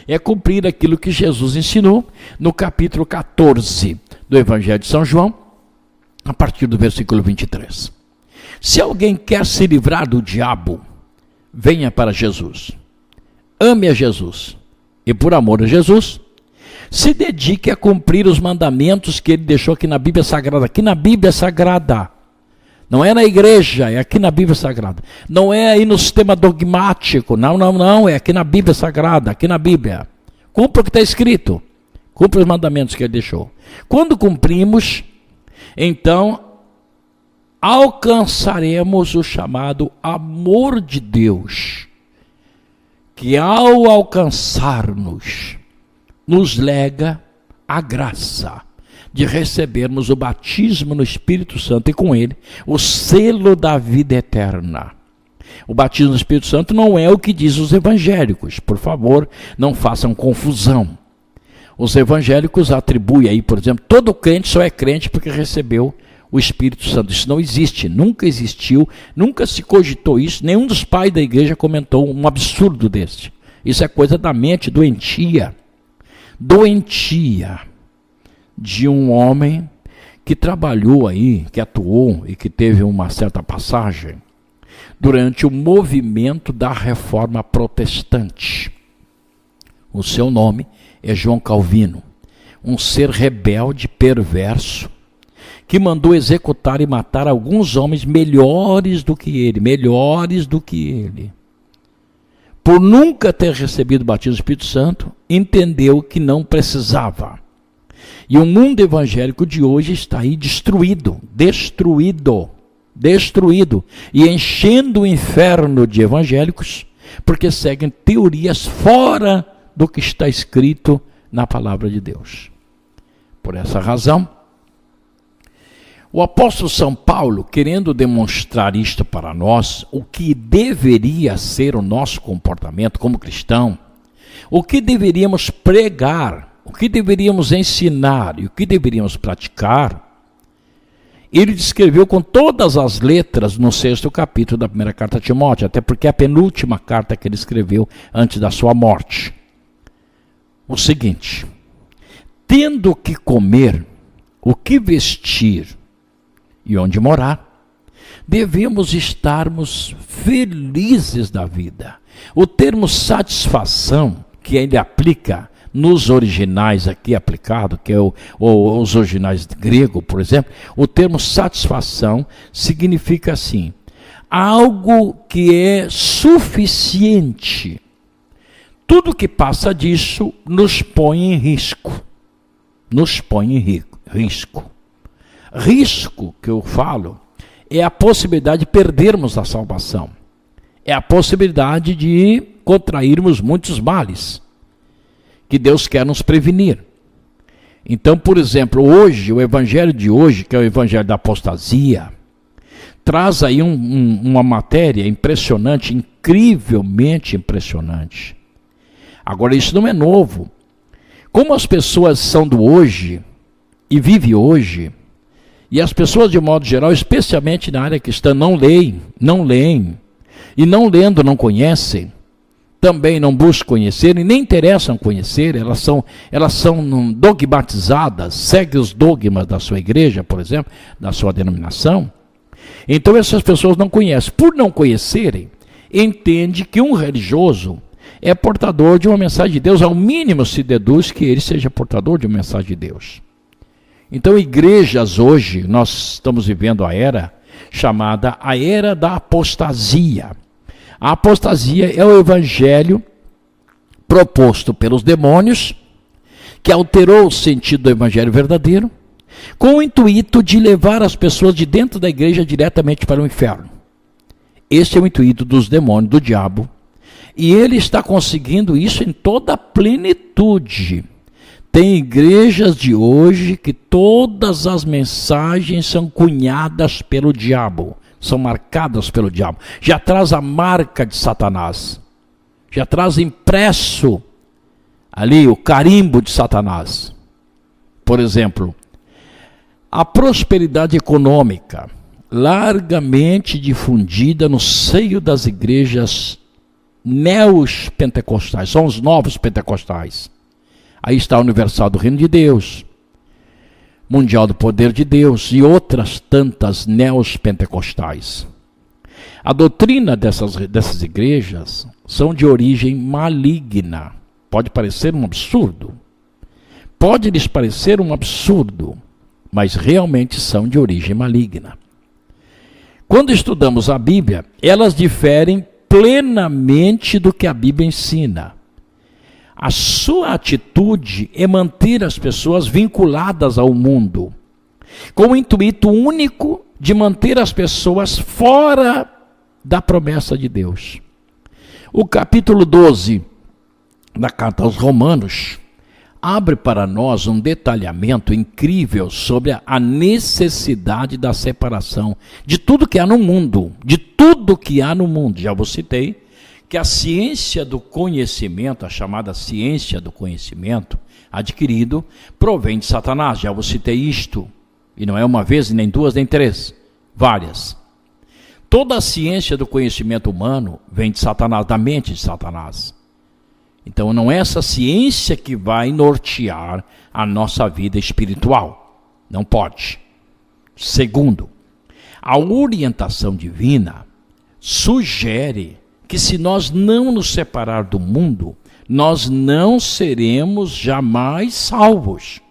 É cumprir aquilo que Jesus ensinou no capítulo 14 do Evangelho de São João, a partir do versículo 23. Se alguém quer se livrar do diabo, venha para Jesus. Ame a Jesus. E por amor a Jesus, se dedique a cumprir os mandamentos que ele deixou aqui na Bíblia Sagrada. Aqui na Bíblia Sagrada. Não é na igreja, é aqui na Bíblia Sagrada. Não é aí no sistema dogmático. Não. É aqui na Bíblia Sagrada, aqui na Bíblia. Cumpra o que está escrito. Cumpra os mandamentos que ele deixou. Quando cumprimos, então alcançaremos o chamado amor de Deus, que ao alcançar-nos, nos lega a graça de recebermos o batismo no Espírito Santo e com ele o selo da vida eterna. O batismo no Espírito Santo não é o que diz os evangélicos, por favor, não façam confusão. Os evangélicos atribuem aí, por exemplo, todo crente só é crente porque recebeu o Espírito Santo. Isso não existe, nunca existiu, nunca se cogitou isso, nenhum dos pais da igreja comentou um absurdo desse. Isso é coisa da mente doentia de um homem que trabalhou aí, que atuou e que teve uma certa passagem durante o movimento da Reforma Protestante. O seu nome é João Calvino, um ser rebelde, perverso, que mandou executar e matar alguns homens melhores do que ele. Por nunca ter recebido o batismo do Espírito Santo, entendeu que não precisava. E o mundo evangélico de hoje está aí destruído, e enchendo o inferno de evangélicos, porque seguem teorias fora do que está escrito na palavra de Deus. Por essa razão, o apóstolo São Paulo, querendo demonstrar isto para nós, o que deveria ser o nosso comportamento como cristão, o que deveríamos pregar, o que deveríamos ensinar e o que deveríamos praticar, ele descreveu com todas as letras no 6º capítulo da primeira carta a Timóteo, até porque é a penúltima carta que ele escreveu antes da sua morte. O seguinte: tendo o que comer, o que vestir e onde morar, devemos estarmos felizes da vida. O termo satisfação, que ele aplica nos originais aqui aplicado, que é os originais grego, por exemplo, o termo satisfação significa assim: algo que é suficiente. Tudo que passa disso nos põe em risco. Risco que eu falo é a possibilidade de perdermos a salvação. É a possibilidade de contrairmos muitos males que Deus quer nos prevenir. Então, por exemplo, hoje, o evangelho de hoje, que é o evangelho da apostasia, traz aí uma matéria impressionante, incrivelmente impressionante. Agora, isso não é novo. Como as pessoas são do hoje e vivem hoje, e as pessoas de modo geral, especialmente na área cristã, não leem, e não lendo não conhecem, também não buscam conhecer e nem interessam conhecer, elas são dogmatizadas, seguem os dogmas da sua igreja, por exemplo, da sua denominação. Então essas pessoas não conhecem. Por não conhecerem, entende que um religioso é portador de uma mensagem de Deus, ao mínimo se deduz que ele seja portador de uma mensagem de Deus. Então igrejas hoje, nós estamos vivendo a era chamada a era da apostasia. A apostasia é o evangelho proposto pelos demônios, que alterou o sentido do evangelho verdadeiro, com o intuito de levar as pessoas de dentro da igreja diretamente para o inferno. Este é o intuito dos demônios, do diabo, e ele está conseguindo isso em toda a plenitude. Tem igrejas de hoje que todas as mensagens são cunhadas pelo diabo, são marcadas pelo diabo. Já traz a marca de Satanás, já traz impresso ali o carimbo de Satanás. Por exemplo, a prosperidade econômica, largamente difundida no seio das igrejas neopentecostais, são os novos pentecostais. Aí está a Universal do Reino de Deus, Mundial do Poder de Deus e outras tantas neopentecostais. A doutrina dessas igrejas são de origem maligna. Pode parecer um absurdo. Pode lhes parecer um absurdo, mas realmente são de origem maligna. Quando estudamos a Bíblia, elas diferem plenamente do que a Bíblia ensina. A sua atitude é manter as pessoas vinculadas ao mundo, com o intuito único de manter as pessoas fora da promessa de Deus. O capítulo 12 da carta aos Romanos abre para nós um detalhamento incrível sobre a necessidade da separação de tudo que há no mundo, Já vos citei que a ciência do conhecimento, a chamada ciência do conhecimento adquirido, provém de Satanás. Já vos citei isto, e não é uma vez, nem duas, nem três, várias. Toda a ciência do conhecimento humano vem de Satanás, da mente de Satanás. Então não é essa ciência que vai nortear a nossa vida espiritual. Não pode. Segundo, a orientação divina sugere que se nós não nos separar do mundo, nós não seremos jamais salvos.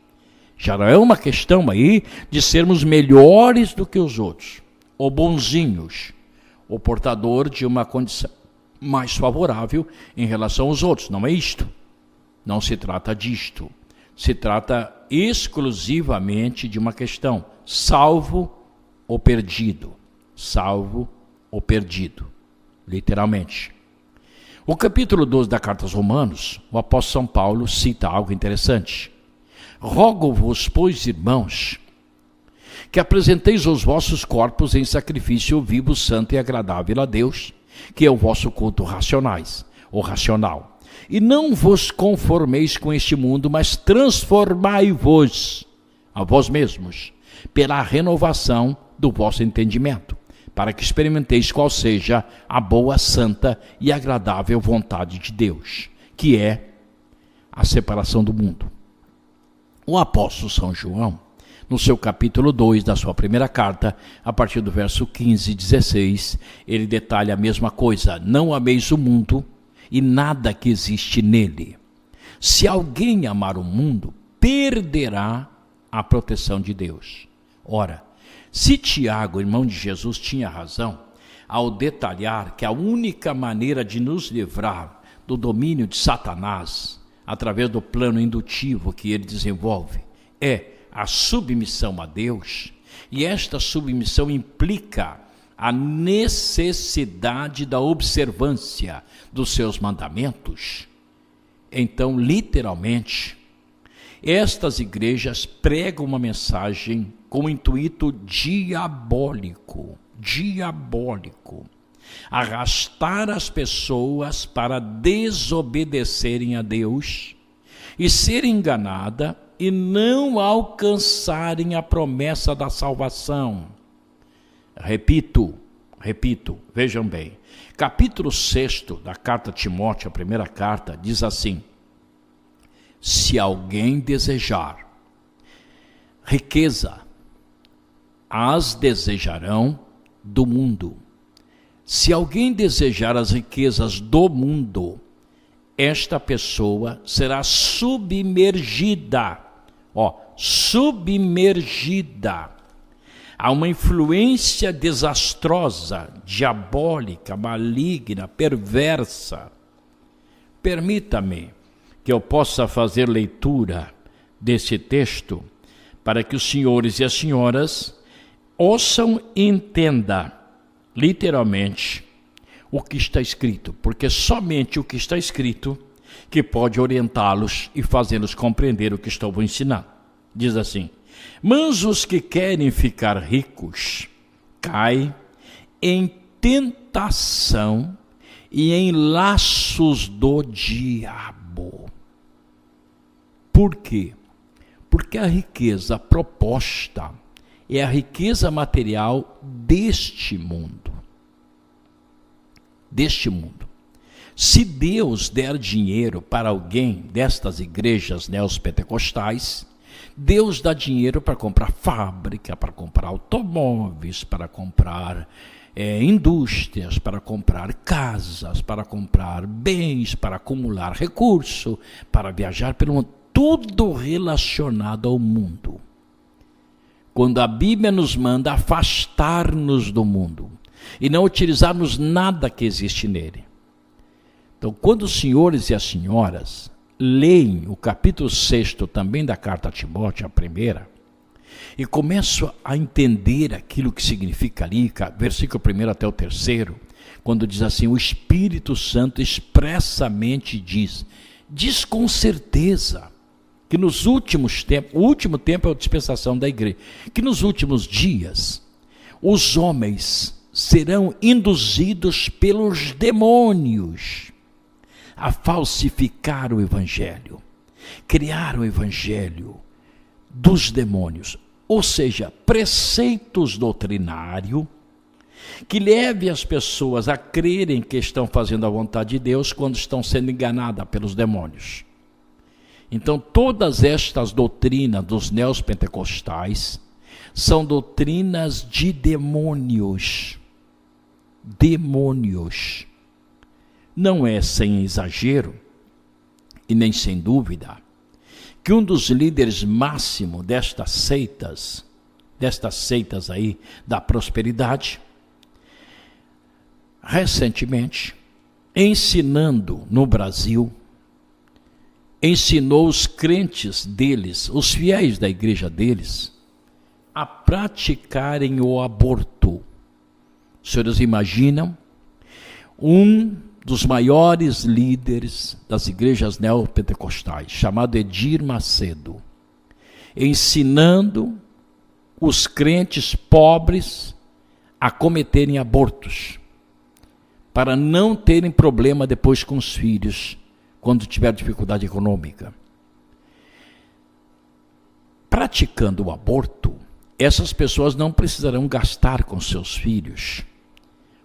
Já não é uma questão aí de sermos melhores do que os outros, ou bonzinhos, ou portador de uma condição mais favorável em relação aos outros. Não é isto. Não se trata disto. Se trata exclusivamente de uma questão: salvo ou perdido. Salvo ou perdido. Literalmente. O capítulo 12 da carta aos Romanos, o apóstolo São Paulo cita algo interessante. Rogo-vos, pois, irmãos, que apresenteis os vossos corpos em sacrifício vivo, santo e agradável a Deus, que é o vosso culto racional. E não vos conformeis com este mundo, mas transformai-vos a vós mesmos pela renovação do vosso entendimento, para que experimenteis qual seja a boa, santa e agradável vontade de Deus, que é a separação do mundo. O apóstolo São João, no seu capítulo 2 da sua primeira carta, a partir do verso 15 e 16, ele detalha a mesma coisa: não ameis o mundo e nada que existe nele. Se alguém amar o mundo, perderá a proteção de Deus. Ora, se Tiago, irmão de Jesus, tinha razão ao detalhar que a única maneira de nos livrar do domínio de Satanás, através do plano indutivo que ele desenvolve, é a submissão a Deus, e esta submissão implica a necessidade da observância dos seus mandamentos. Então, literalmente, estas igrejas pregam uma mensagem com intuito diabólico, arrastar as pessoas para desobedecerem a Deus e serem enganadas e não alcançarem a promessa da salvação. Repito, vejam bem, capítulo 6 da carta a Timóteo, a primeira carta, diz assim: se alguém desejar riqueza, as desejarão do mundo. Se alguém desejar as riquezas do mundo, esta pessoa será submergida a uma influência desastrosa, diabólica, maligna, perversa. Permita-me que eu possa fazer leitura desse texto para que os senhores e as senhoras ouçam e entendam literalmente o que está escrito, porque somente o que está escrito que pode orientá-los e fazê-los compreender o que estou ensinando. Diz assim: mas os que querem ficar ricos caem em tentação e em laços do diabo. Por quê? Porque a riqueza proposta é a riqueza material deste mundo. Se Deus der dinheiro para alguém destas igrejas neopentecostais, Deus dá dinheiro para comprar fábrica, para comprar automóveis, para comprar indústrias, para comprar casas, para comprar bens, para acumular recurso, para viajar pelo mundo, tudo relacionado ao mundo. Quando a Bíblia nos manda afastar-nos do mundo e não utilizarmos nada que existe nele. Então, quando os senhores e as senhoras leem o capítulo 6 também da carta a Timóteo, a primeira, e começo a entender aquilo que significa ali, versículo 1 até o 3, quando diz assim: o Espírito Santo expressamente diz com certeza, que nos últimos tempos, o último tempo é a dispensação da igreja, que nos últimos dias, os homens serão induzidos pelos demônios a falsificar o evangelho, criar o evangelho dos demônios, ou seja, preceitos doutrinários que leve as pessoas a crerem que estão fazendo a vontade de Deus quando estão sendo enganadas pelos demônios. Então, todas estas doutrinas dos neopentecostais são doutrinas de demônios. Demônios. Não é sem exagero, e nem sem dúvida, que um dos líderes máximos destas seitas aí da prosperidade, recentemente, ensinando no Brasil, ensinou os crentes deles, os fiéis da igreja deles, a praticarem o aborto. Os senhores imaginam um dos maiores líderes das igrejas neopentecostais, chamado Edir Macedo, ensinando os crentes pobres a cometerem abortos, para não terem problema depois com os filhos, quando tiver dificuldade econômica. Praticando o aborto, essas pessoas não precisarão gastar com seus filhos,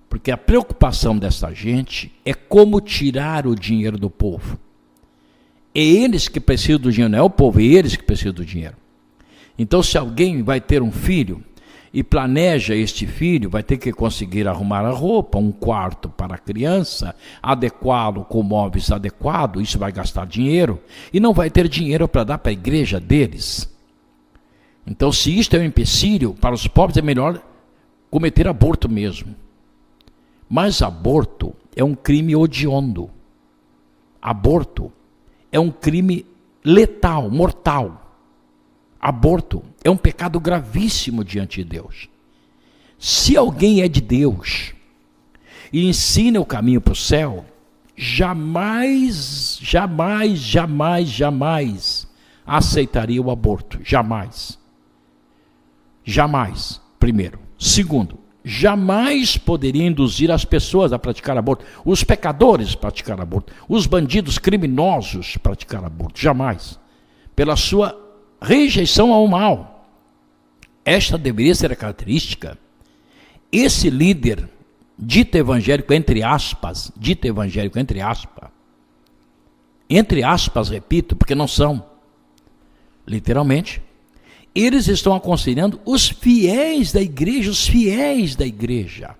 porque a preocupação dessa gente é como tirar o dinheiro do povo. É eles que precisam do dinheiro, não é o povo, é eles que precisam do dinheiro. Então, se alguém vai ter um filho e planeja este filho, vai ter que conseguir arrumar a roupa, um quarto para a criança, adequá-lo com móveis adequados, isso vai gastar dinheiro, e não vai ter dinheiro para dar para a igreja deles. Então, se isto é um empecilho, para os pobres é melhor cometer aborto mesmo. Mas aborto é um crime hediondo. Aborto é um crime letal, mortal. Aborto é um pecado gravíssimo diante de Deus. Se alguém é de Deus e ensina o caminho para o céu, jamais aceitaria o aborto. Jamais. Jamais, primeiro. Segundo, jamais poderia induzir as pessoas a praticar aborto. Os pecadores praticar aborto. Os bandidos criminosos praticar aborto. Jamais. Pela sua rejeição ao mal. Esta deveria ser a característica. Esse líder, dito evangélico entre aspas, repito, porque não são, literalmente, eles estão aconselhando os fiéis da igreja,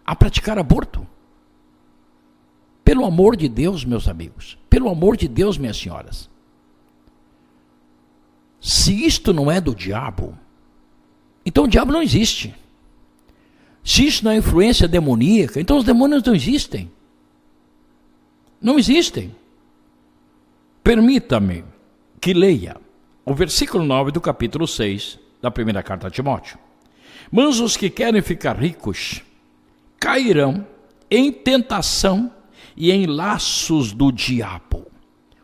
a praticar aborto. Pelo amor de Deus, meus amigos, pelo amor de Deus, minhas senhoras. Se isto não é do diabo, então o diabo não existe. Se isso não é influência demoníaca, então os demônios não existem. Não existem. Permita-me que leia o versículo 9 do capítulo 6 da primeira carta a Timóteo. Mas os que querem ficar ricos cairão em tentação e em laços do diabo.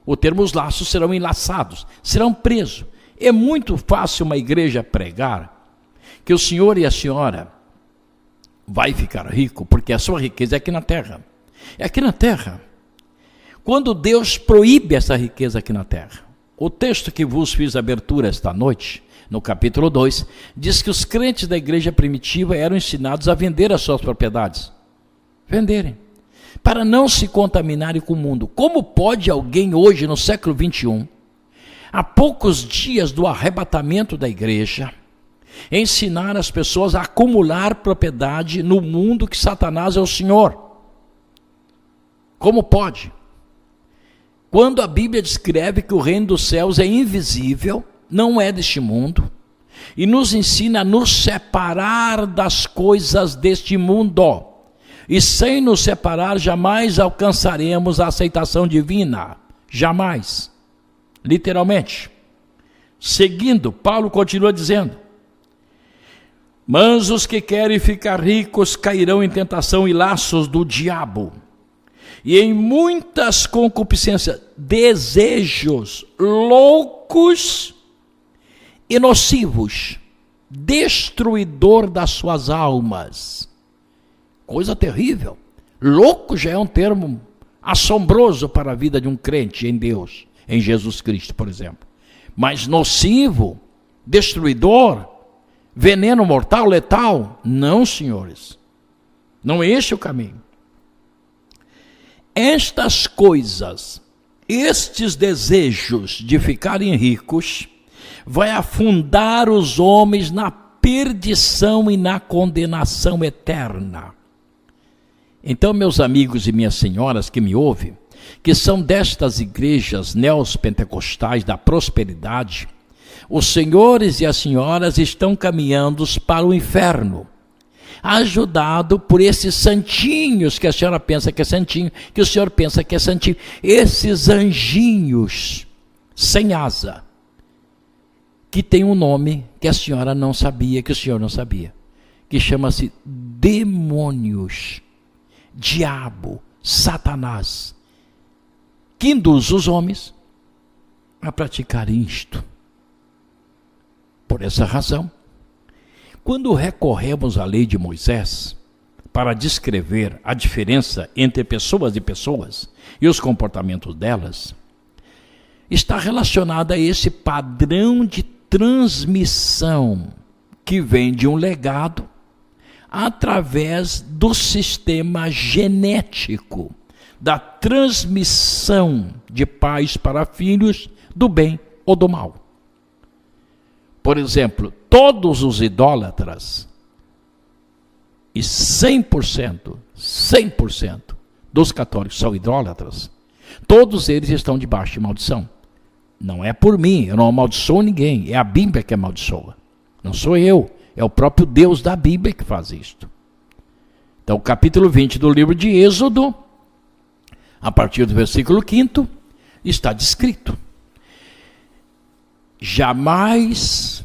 O termo os laços serão enlaçados, serão presos. É muito fácil uma igreja pregar que o senhor e a senhora vai ficar rico, porque a sua riqueza é aqui na terra. É aqui na terra. Quando Deus proíbe essa riqueza aqui na terra. O texto que vos fiz abertura esta noite, no capítulo 2, diz que os crentes da igreja primitiva eram ensinados a vender as suas propriedades. Venderem. Para não se contaminarem com o mundo. Como pode alguém hoje, no século 21, há poucos dias do arrebatamento da igreja, ensinar as pessoas a acumular propriedade no mundo que Satanás é o senhor? Como pode? Quando a Bíblia descreve que o reino dos céus é invisível, não é deste mundo, e nos ensina a nos separar das coisas deste mundo, e sem nos separar jamais alcançaremos a aceitação divina, jamais, literalmente. Seguindo, Paulo continua dizendo: mas os que querem ficar ricos cairão em tentação e laços do diabo, e em muitas concupiscências, desejos loucos e nocivos, destruidor das suas almas. Coisa terrível. Louco já é um termo assombroso para a vida de um crente em Deus, em Jesus Cristo, por exemplo. Mas nocivo, destruidor, veneno mortal, letal, não, senhores. Não é este o caminho. Estas coisas, estes desejos de ficarem ricos, vai afundar os homens na perdição e na condenação eterna. Então, meus amigos e minhas senhoras que me ouvem, que são destas igrejas neopentecostais da prosperidade, os senhores e as senhoras estão caminhando para o inferno, ajudado por esses santinhos que a senhora pensa que é santinho, que o senhor pensa que é santinho, esses anjinhos sem asa, que tem um nome que a senhora não sabia, que o senhor não sabia, que chama-se demônios, diabo, Satanás, que induz os homens a praticarem isto. Por essa razão, quando recorremos à lei de Moisés para descrever a diferença entre pessoas e pessoas e os comportamentos delas, está relacionada a esse padrão de transmissão que vem de um legado através do sistema genético, da transmissão de pais para filhos do bem ou do mal. Por exemplo, todos os idólatras, e 100% dos católicos são idólatras, todos eles estão debaixo de maldição. Não é por mim, eu não amaldiçoo ninguém, é a Bíblia que amaldiçoa. Não sou eu, é o próprio Deus da Bíblia que faz isto. Então, capítulo 20 do livro de Êxodo, a partir do versículo 5º, está descrito: jamais,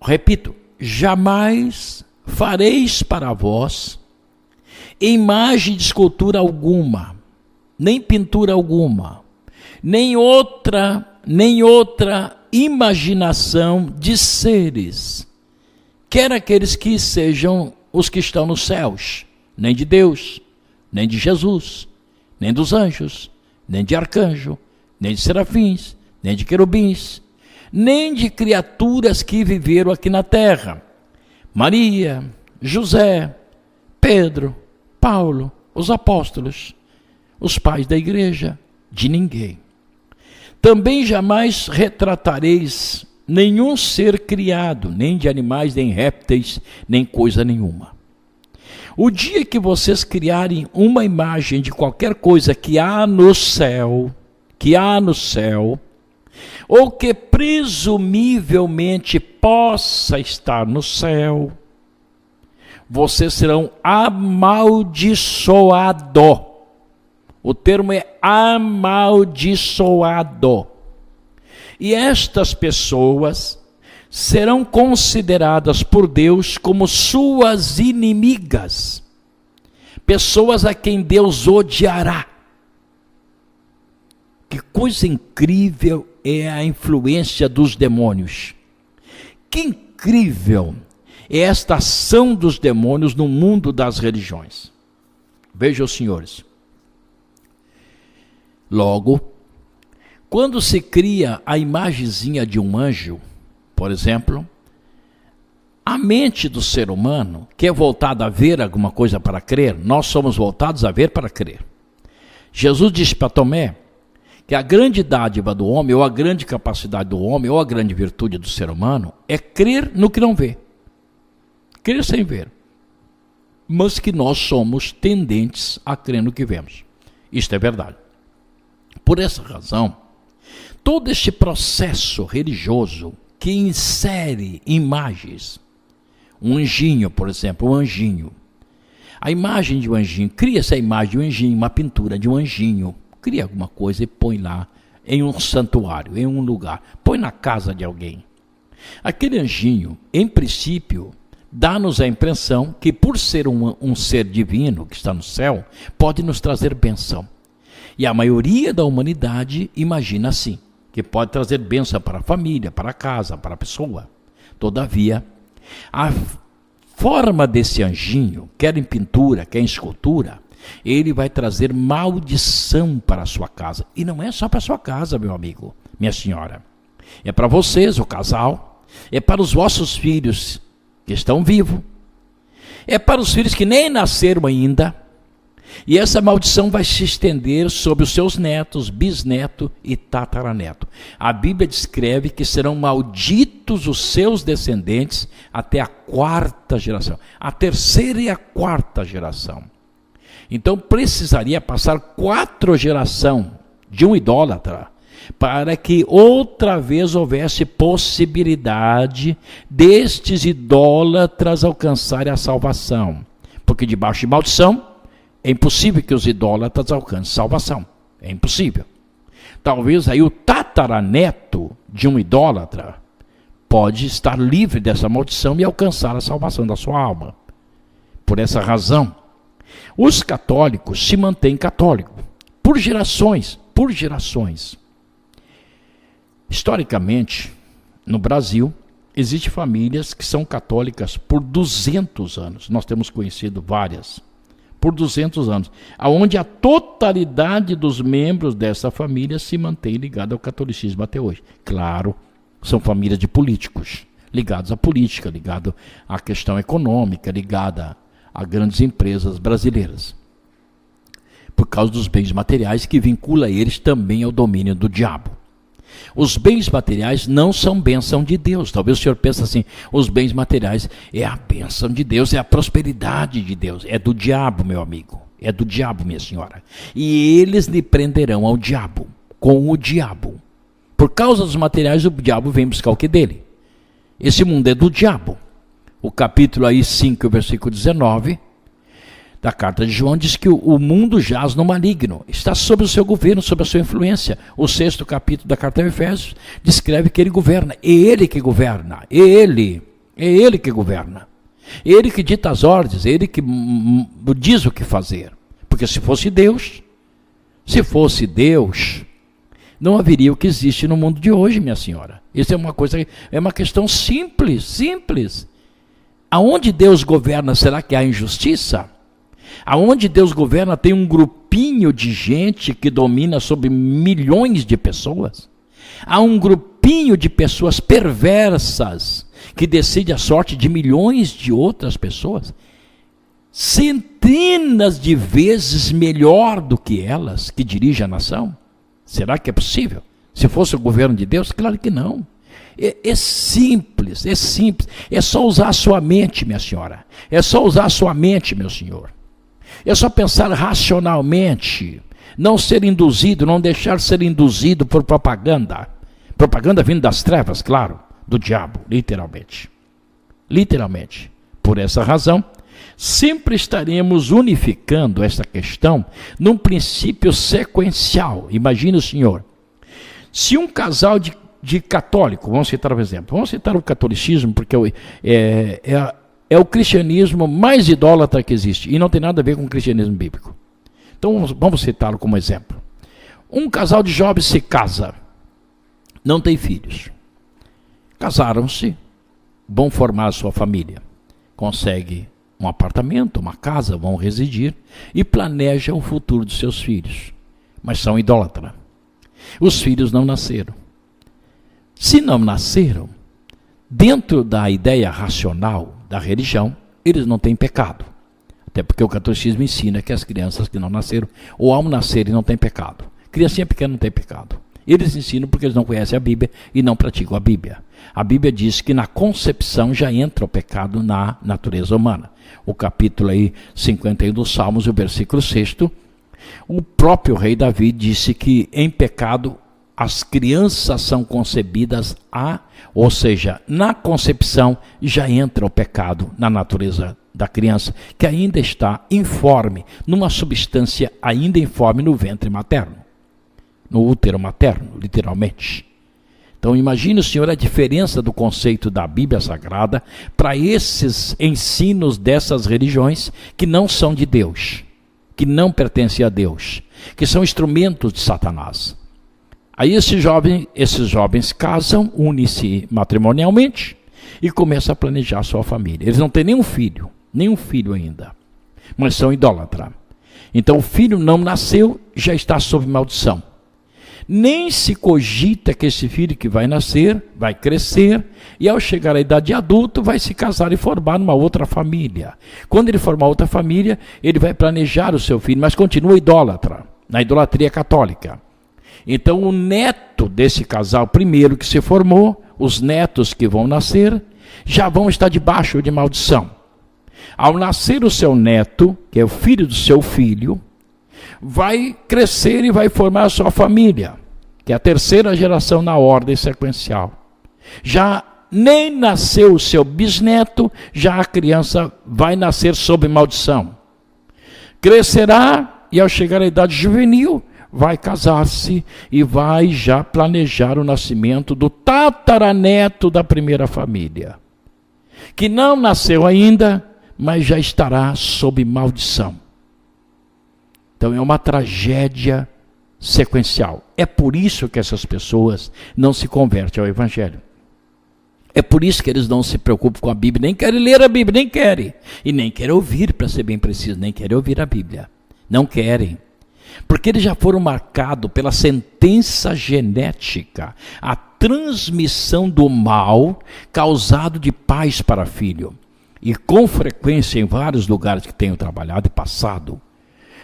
repito, jamais fareis para vós imagem de escultura alguma, nem pintura alguma, nem outra imaginação de seres, quer aqueles que sejam os que estão nos céus, nem de Deus, nem de Jesus, nem dos anjos, nem de arcanjo, nem de serafins, nem de querubins, nem de criaturas que viveram aqui na terra. Maria, José, Pedro, Paulo, os apóstolos, os pais da igreja, de ninguém. Também jamais retratareis nenhum ser criado, nem de animais, nem répteis, nem coisa nenhuma. O dia que vocês criarem uma imagem de qualquer coisa que há no céu, ou que presumivelmente possa estar no céu, vocês serão amaldiçoados. O termo é amaldiçoado. E estas pessoas serão consideradas por Deus como suas inimigas, pessoas a quem Deus odiará. Que coisa incrível é a influência dos demônios. Que incrível é esta ação dos demônios no mundo das religiões. Vejam, senhores. Logo, quando se cria a imagenzinha de um anjo, por exemplo, a mente do ser humano, que é voltada a ver alguma coisa para crer, nós somos voltados a ver para crer. Jesus disse para Tomé que a grande dádiva do homem, ou a grande capacidade do homem, ou a grande virtude do ser humano, é crer no que não vê. Crer sem ver. Mas que nós somos tendentes a crer no que vemos. Isto é verdade. Por essa razão, todo este processo religioso que insere imagens, um anjinho, por exemplo, um anjinho, a imagem de um anjinho, cria essa imagem de um anjinho, uma pintura de um anjinho, cria alguma coisa e põe lá em um santuário, em um lugar, põe na casa de alguém, Aquele anjinho, em princípio, dá-nos a impressão que, por ser um ser divino que está no céu, pode nos trazer bênção. E a maioria da humanidade imagina assim, que pode trazer bênção para a família, para a casa, para a pessoa. Todavia, a forma desse anjinho, quer em pintura, quer em escultura, ele vai trazer maldição para a sua casa. E não é só para a sua casa, meu amigo, minha senhora. É para vocês, o casal. É para os vossos filhos que estão vivos. É para os filhos que nem nasceram ainda. E essa maldição vai se estender sobre os seus netos, bisneto e tataraneto. A Bíblia descreve que serão malditos os seus descendentes até a 4ª geração. A 3ª e a 4ª geração. Então precisaria passar 4 gerações de um idólatra para que outra vez houvesse possibilidade destes idólatras alcançarem a salvação. Porque debaixo de maldição é impossível que os idólatras alcancem salvação. É impossível. Talvez aí o tataraneto de um idólatra pode estar livre dessa maldição e alcançar a salvação da sua alma. Por essa razão, os católicos se mantêm católicos por gerações, por gerações. Historicamente, no Brasil, existem famílias que são católicas por 200 anos. Nós temos conhecido várias. Por 200 anos, onde a totalidade dos membros dessa família se mantém ligada ao catolicismo até hoje. Claro, são famílias de políticos, ligados à política, ligados à questão econômica, ligada a grandes empresas brasileiras. Por causa dos bens materiais que vincula eles também ao domínio do diabo. Os bens materiais não são bênção de Deus. Talvez o senhor pense assim, os bens materiais é a bênção de Deus, é a prosperidade de Deus. É do diabo, meu amigo. É do diabo, minha senhora. E eles lhe prenderão ao diabo, com o diabo. Por causa dos materiais, o diabo vem buscar o que dele? Esse mundo é do diabo. O capítulo aí 5, versículo 19... da carta de João diz que o mundo jaz no maligno, está sob o seu governo, sob a sua influência. O 6º capítulo da carta de Efésios descreve que ele governa, é ele que governa, é ele que governa. É ele que dita as ordens, é ele que diz o que fazer. Porque se fosse Deus, não haveria o que existe no mundo de hoje, minha senhora. Isso é uma questão simples. Aonde Deus governa, será que há injustiça? Aonde Deus governa tem um grupinho de gente que domina sobre milhões de pessoas. Há um grupinho de pessoas perversas que decide a sorte de milhões de outras pessoas. Centenas de vezes melhor do que elas que dirigem a nação. Será que é possível? Se fosse o governo de Deus? Claro que não. É simples. É só usar a sua mente, minha senhora. É só usar a sua mente, meu senhor. É só pensar racionalmente, não ser induzido, não deixar ser induzido por propaganda. Propaganda vindo das trevas, claro, do diabo, literalmente. Literalmente. Por essa razão, sempre estaremos unificando essa questão num princípio sequencial. Imagine o senhor, se um casal de católico, vamos citar um exemplo, vamos citar o catolicismo, porque é o cristianismo mais idólatra que existe, e não tem nada a ver com o cristianismo bíblico. Então vamos citá-lo como exemplo. Um casal de jovens se casa, não tem filhos. Casaram-se, vão formar a sua família, consegue um apartamento, uma casa, vão residir e planejam o futuro dos seus filhos, mas são idólatras. Os filhos não nasceram. Se não nasceram, dentro da ideia racional da religião, eles não têm pecado. Até porque o catolicismo ensina que as crianças que não nasceram, ou ao nascerem, não têm pecado. Criancinha pequena não tem pecado. Eles ensinam porque eles não conhecem a Bíblia e não praticam a Bíblia. A Bíblia diz que na concepção já entra o pecado na natureza humana. O capítulo aí 51 dos Salmos, o versículo 6º, o próprio rei Davi disse que em pecado as crianças são concebidas ou seja, na concepção já entra o pecado na natureza da criança, que ainda está informe, numa substância ainda informe no ventre materno, no útero materno, literalmente. Então imagine, o senhor, a diferença do conceito da Bíblia Sagrada para esses ensinos dessas religiões que não são de Deus, que não pertencem a Deus, que são instrumentos de Satanás. Aí esses jovens casam, unem-se matrimonialmente e começam a planejar a sua família. Eles não têm nenhum filho ainda, mas são idólatras. Então o filho não nasceu, já está sob maldição. Nem se cogita que esse filho que vai nascer, vai crescer, e ao chegar à idade adulta, vai se casar e formar uma outra família. Quando ele formar outra família, ele vai planejar o seu filho, mas continua idólatra, na idolatria católica. Então o neto desse casal primeiro que se formou, os netos que vão nascer, já vão estar debaixo de maldição. Ao nascer o seu neto, que é o filho do seu filho, vai crescer e vai formar a sua família, que é a terceira geração na ordem sequencial. Já nem nasceu o seu bisneto, já a criança vai nascer sob maldição. Crescerá e ao chegar à idade juvenil, vai casar-se e vai já planejar o nascimento do tataraneto da primeira família, que não nasceu ainda, mas já estará sob maldição. Então é uma tragédia sequencial. É por isso que essas pessoas não se convertem ao Evangelho. É por isso que eles não se preocupam com a Bíblia, nem querem ler a Bíblia, nem querem. E nem querem ouvir, para ser bem preciso, nem querem ouvir a Bíblia. Não querem. Porque eles já foram marcados pela sentença genética, a transmissão do mal causado de pais para filho. E com frequência em vários lugares que tenho trabalhado e passado,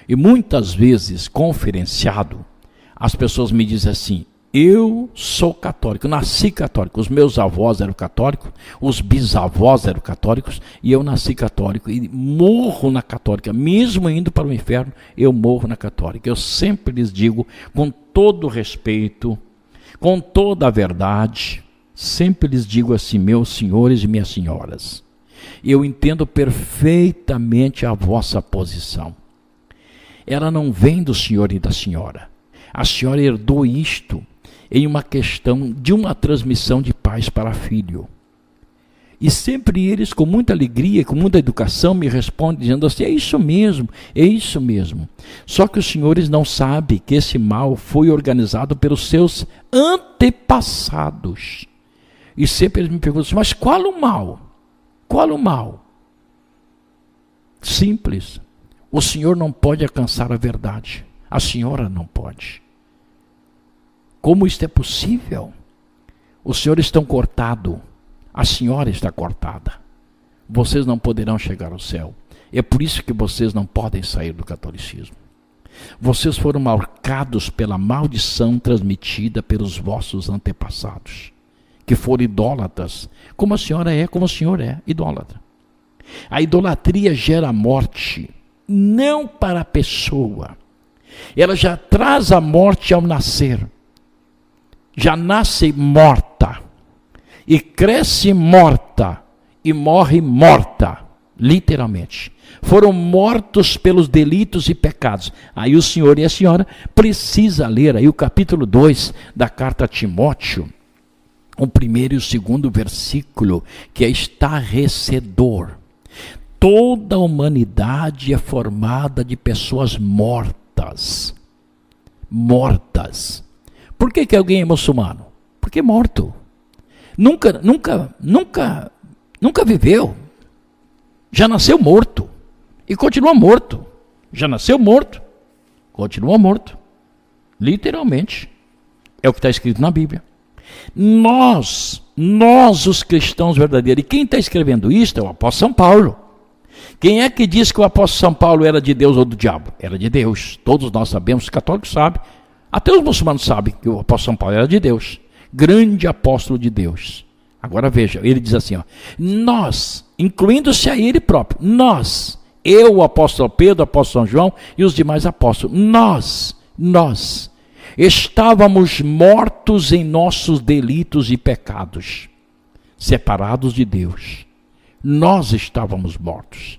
e muitas vezes conferenciado, as pessoas me dizem assim: eu sou católico, eu nasci católico, os meus avós eram católicos, os bisavós eram católicos, e eu nasci católico, e morro na católica, mesmo indo para o inferno, eu morro na católica. Eu sempre lhes digo, com todo respeito, com toda a verdade, sempre lhes digo assim: meus senhores e minhas senhoras, eu entendo perfeitamente a vossa posição. Ela não vem do senhor e da senhora. A senhora herdou isto em uma questão de uma transmissão de pais para filho. E sempre eles, com muita alegria, com muita educação, me respondem dizendo assim: é isso mesmo, é isso mesmo. Só que os senhores não sabem que esse mal foi organizado pelos seus antepassados. E sempre eles me perguntam assim: mas qual o mal? Qual o mal? Simples. O senhor não pode alcançar a verdade. A senhora não pode. Como isto é possível? Os senhores estão cortados. A senhora está cortada. Vocês não poderão chegar ao céu. É por isso que vocês não podem sair do catolicismo. Vocês foram marcados pela maldição transmitida pelos vossos antepassados, que foram idólatras, como a senhora é, como o senhor é, idólatra. A idolatria gera morte, não para a pessoa. Ela já traz a morte ao nascer. Já nasce morta, e cresce morta, e morre morta, literalmente. Foram mortos pelos delitos e pecados. Aí o senhor e a senhora precisa ler aí o capítulo 2 da carta a Timóteo, o primeiro e o segundo versículo, que é estarrecedor. Toda a humanidade é formada de pessoas mortas. Mortas. Por que alguém é muçulmano? Porque é morto. Nunca viveu. Já nasceu morto. E continua morto. Já nasceu morto. Continua morto. Literalmente. É o que está escrito na Bíblia. Nós os cristãos verdadeiros. E quem está escrevendo isto é o apóstolo São Paulo. Quem é que diz que o apóstolo São Paulo era de Deus ou do diabo? Era de Deus. Todos nós sabemos, os católicos sabem. Até os muçulmanos sabem que o apóstolo São Paulo era de Deus. Grande apóstolo de Deus. Agora veja, ele diz assim, ó, nós, incluindo-se a ele próprio, nós, eu, o apóstolo Pedro, o apóstolo São João e os demais apóstolos, nós, estávamos mortos em nossos delitos e pecados, separados de Deus. Nós estávamos mortos.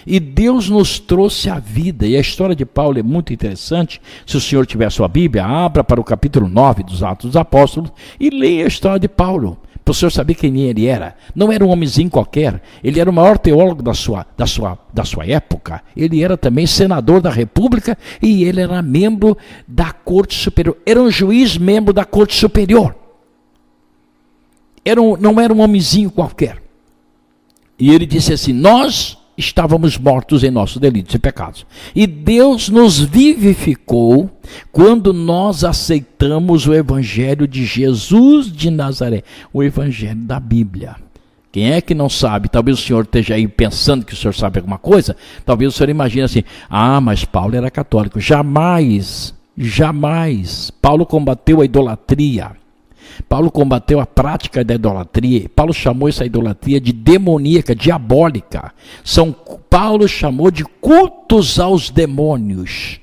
E Deus nos trouxe a vida. E a história de Paulo é muito interessante. Se o senhor tiver sua Bíblia, abra para o capítulo 9 dos Atos dos Apóstolos e leia a história de Paulo, para o senhor saber quem ele era. Não era um homenzinho qualquer. Ele era o maior teólogo da sua época. Ele era também senador da República e ele era membro da Corte Superior. Era um juiz membro da Corte Superior. Não era um homenzinho qualquer. E ele disse assim: nós estávamos mortos em nossos delitos e pecados. E Deus nos vivificou quando nós aceitamos o Evangelho de Jesus de Nazaré, o Evangelho da Bíblia. Quem é que não sabe? Talvez o senhor esteja aí pensando que o senhor sabe alguma coisa. Talvez o senhor imagine assim: mas Paulo era católico. Jamais, jamais. Paulo combateu a idolatria. Paulo combateu a prática da idolatria. Paulo chamou essa idolatria de demoníaca, diabólica. Paulo chamou de cultos aos demônios.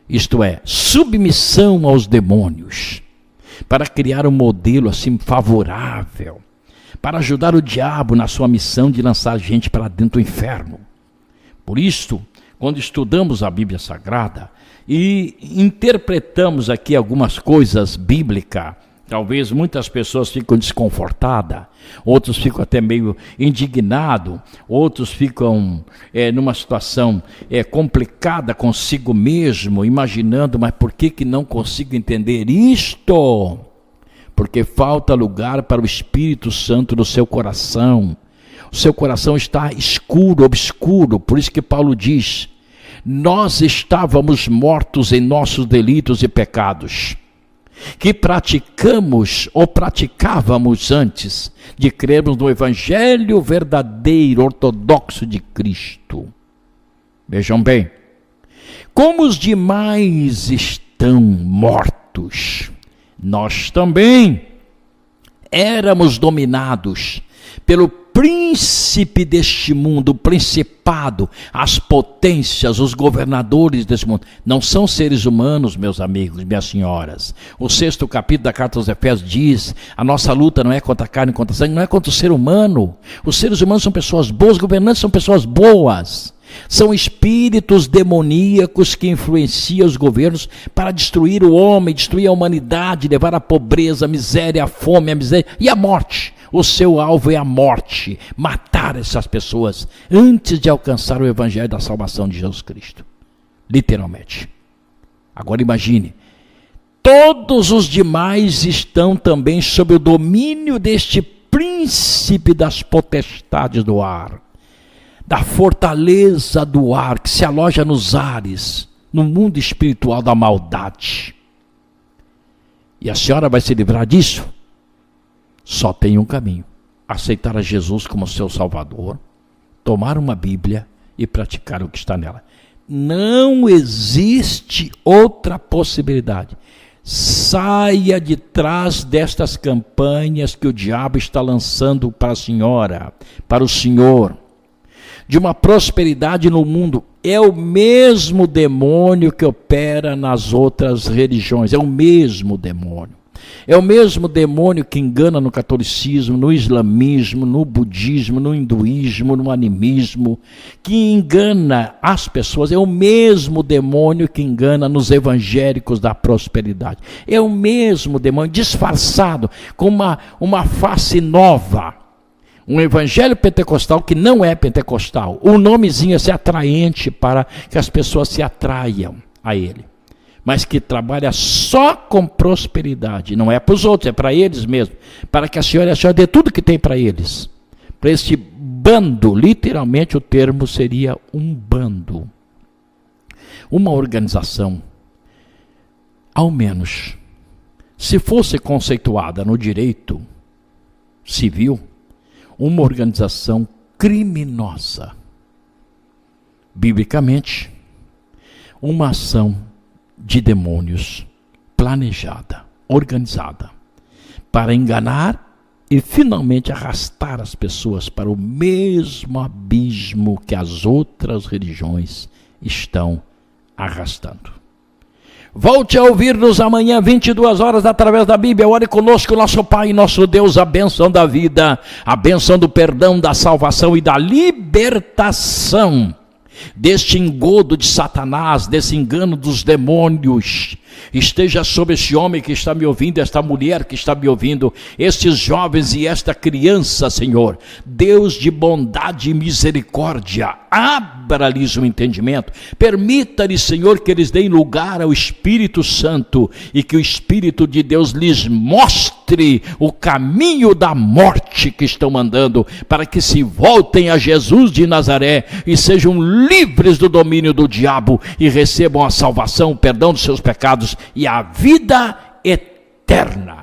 Isto é, submissão aos demônios. Para criar um modelo assim favorável. Para ajudar o diabo na sua missão de lançar gente para dentro do inferno. Por isso, quando estudamos a Bíblia Sagrada e interpretamos aqui algumas coisas bíblicas, talvez muitas pessoas ficam desconfortadas, outros ficam até meio indignados, outros ficam numa situação complicada consigo mesmo, imaginando, mas por que não consigo entender isto? Porque falta lugar para o Espírito Santo no seu coração. O seu coração está escuro, obscuro, por isso que Paulo diz: nós estávamos mortos em nossos delitos e pecados, que praticamos ou praticávamos antes de crermos no Evangelho verdadeiro, ortodoxo de Cristo. Vejam bem, como os demais estão mortos, nós também éramos dominados pelo príncipe deste mundo, o principado, as potências, os governadores desse mundo. Não são seres humanos, meus amigos, minhas senhoras. O 6º capítulo da carta aos Efésios diz: a nossa luta não é contra a carne, contra a sangue, não é contra o ser humano. Os seres humanos são pessoas boas, os governantes são pessoas boas. São espíritos demoníacos que influenciam os governos para destruir o homem, destruir a humanidade, levar a pobreza, a miséria, a fome, a miséria e a morte. O seu alvo é a morte, matar essas pessoas antes de alcançar o Evangelho da salvação de Jesus Cristo. Literalmente. Agora imagine, todos os demais estão também sob o domínio deste príncipe das potestades do ar, da fortaleza do ar, que se aloja nos ares, no mundo espiritual da maldade. E a senhora vai se livrar disso? Só tem um caminho: aceitar a Jesus como seu Salvador, tomar uma Bíblia e praticar o que está nela. Não existe outra possibilidade. Saia de trás destas campanhas que o diabo está lançando para a senhora, para o senhor, de uma prosperidade no mundo. É o mesmo demônio que opera nas outras religiões, é o mesmo demônio. É o mesmo demônio que engana no catolicismo, no islamismo, no budismo, no hinduísmo, no animismo, que engana as pessoas. É o mesmo demônio que engana nos evangélicos da prosperidade. É o mesmo demônio disfarçado com uma face nova. Um evangelho pentecostal que não é pentecostal. O nomezinho é ser atraente para que as pessoas se atraiam a ele. Mas que trabalha só com prosperidade. Não é para os outros, é para eles mesmo. Para que a senhora dê tudo que tem para eles. Para este bando, literalmente o termo seria um bando. Uma organização, ao menos, se fosse conceituada no direito civil, uma organização criminosa. Biblicamente, uma ação de demônios, planejada, organizada, para enganar e finalmente arrastar as pessoas para o mesmo abismo que as outras religiões estão arrastando. Volte a ouvir-nos amanhã, 22 horas, através da Bíblia. Ore conosco, nosso Pai e nosso Deus, a bênção da vida, a bênção do perdão, da salvação e da libertação deste engodo de Satanás, desse engano dos demônios. Esteja sobre esse homem que está me ouvindo, esta mulher que está me ouvindo, estes jovens e esta criança, Senhor. Deus de bondade e misericórdia, abra-lhes o entendimento, permita-lhes, Senhor, que eles deem lugar ao Espírito Santo e que o Espírito de Deus lhes mostre o caminho da morte que estão andando, para que se voltem a Jesus de Nazaré e sejam livres do domínio do diabo e recebam a salvação, o perdão dos seus pecados e a vida eterna.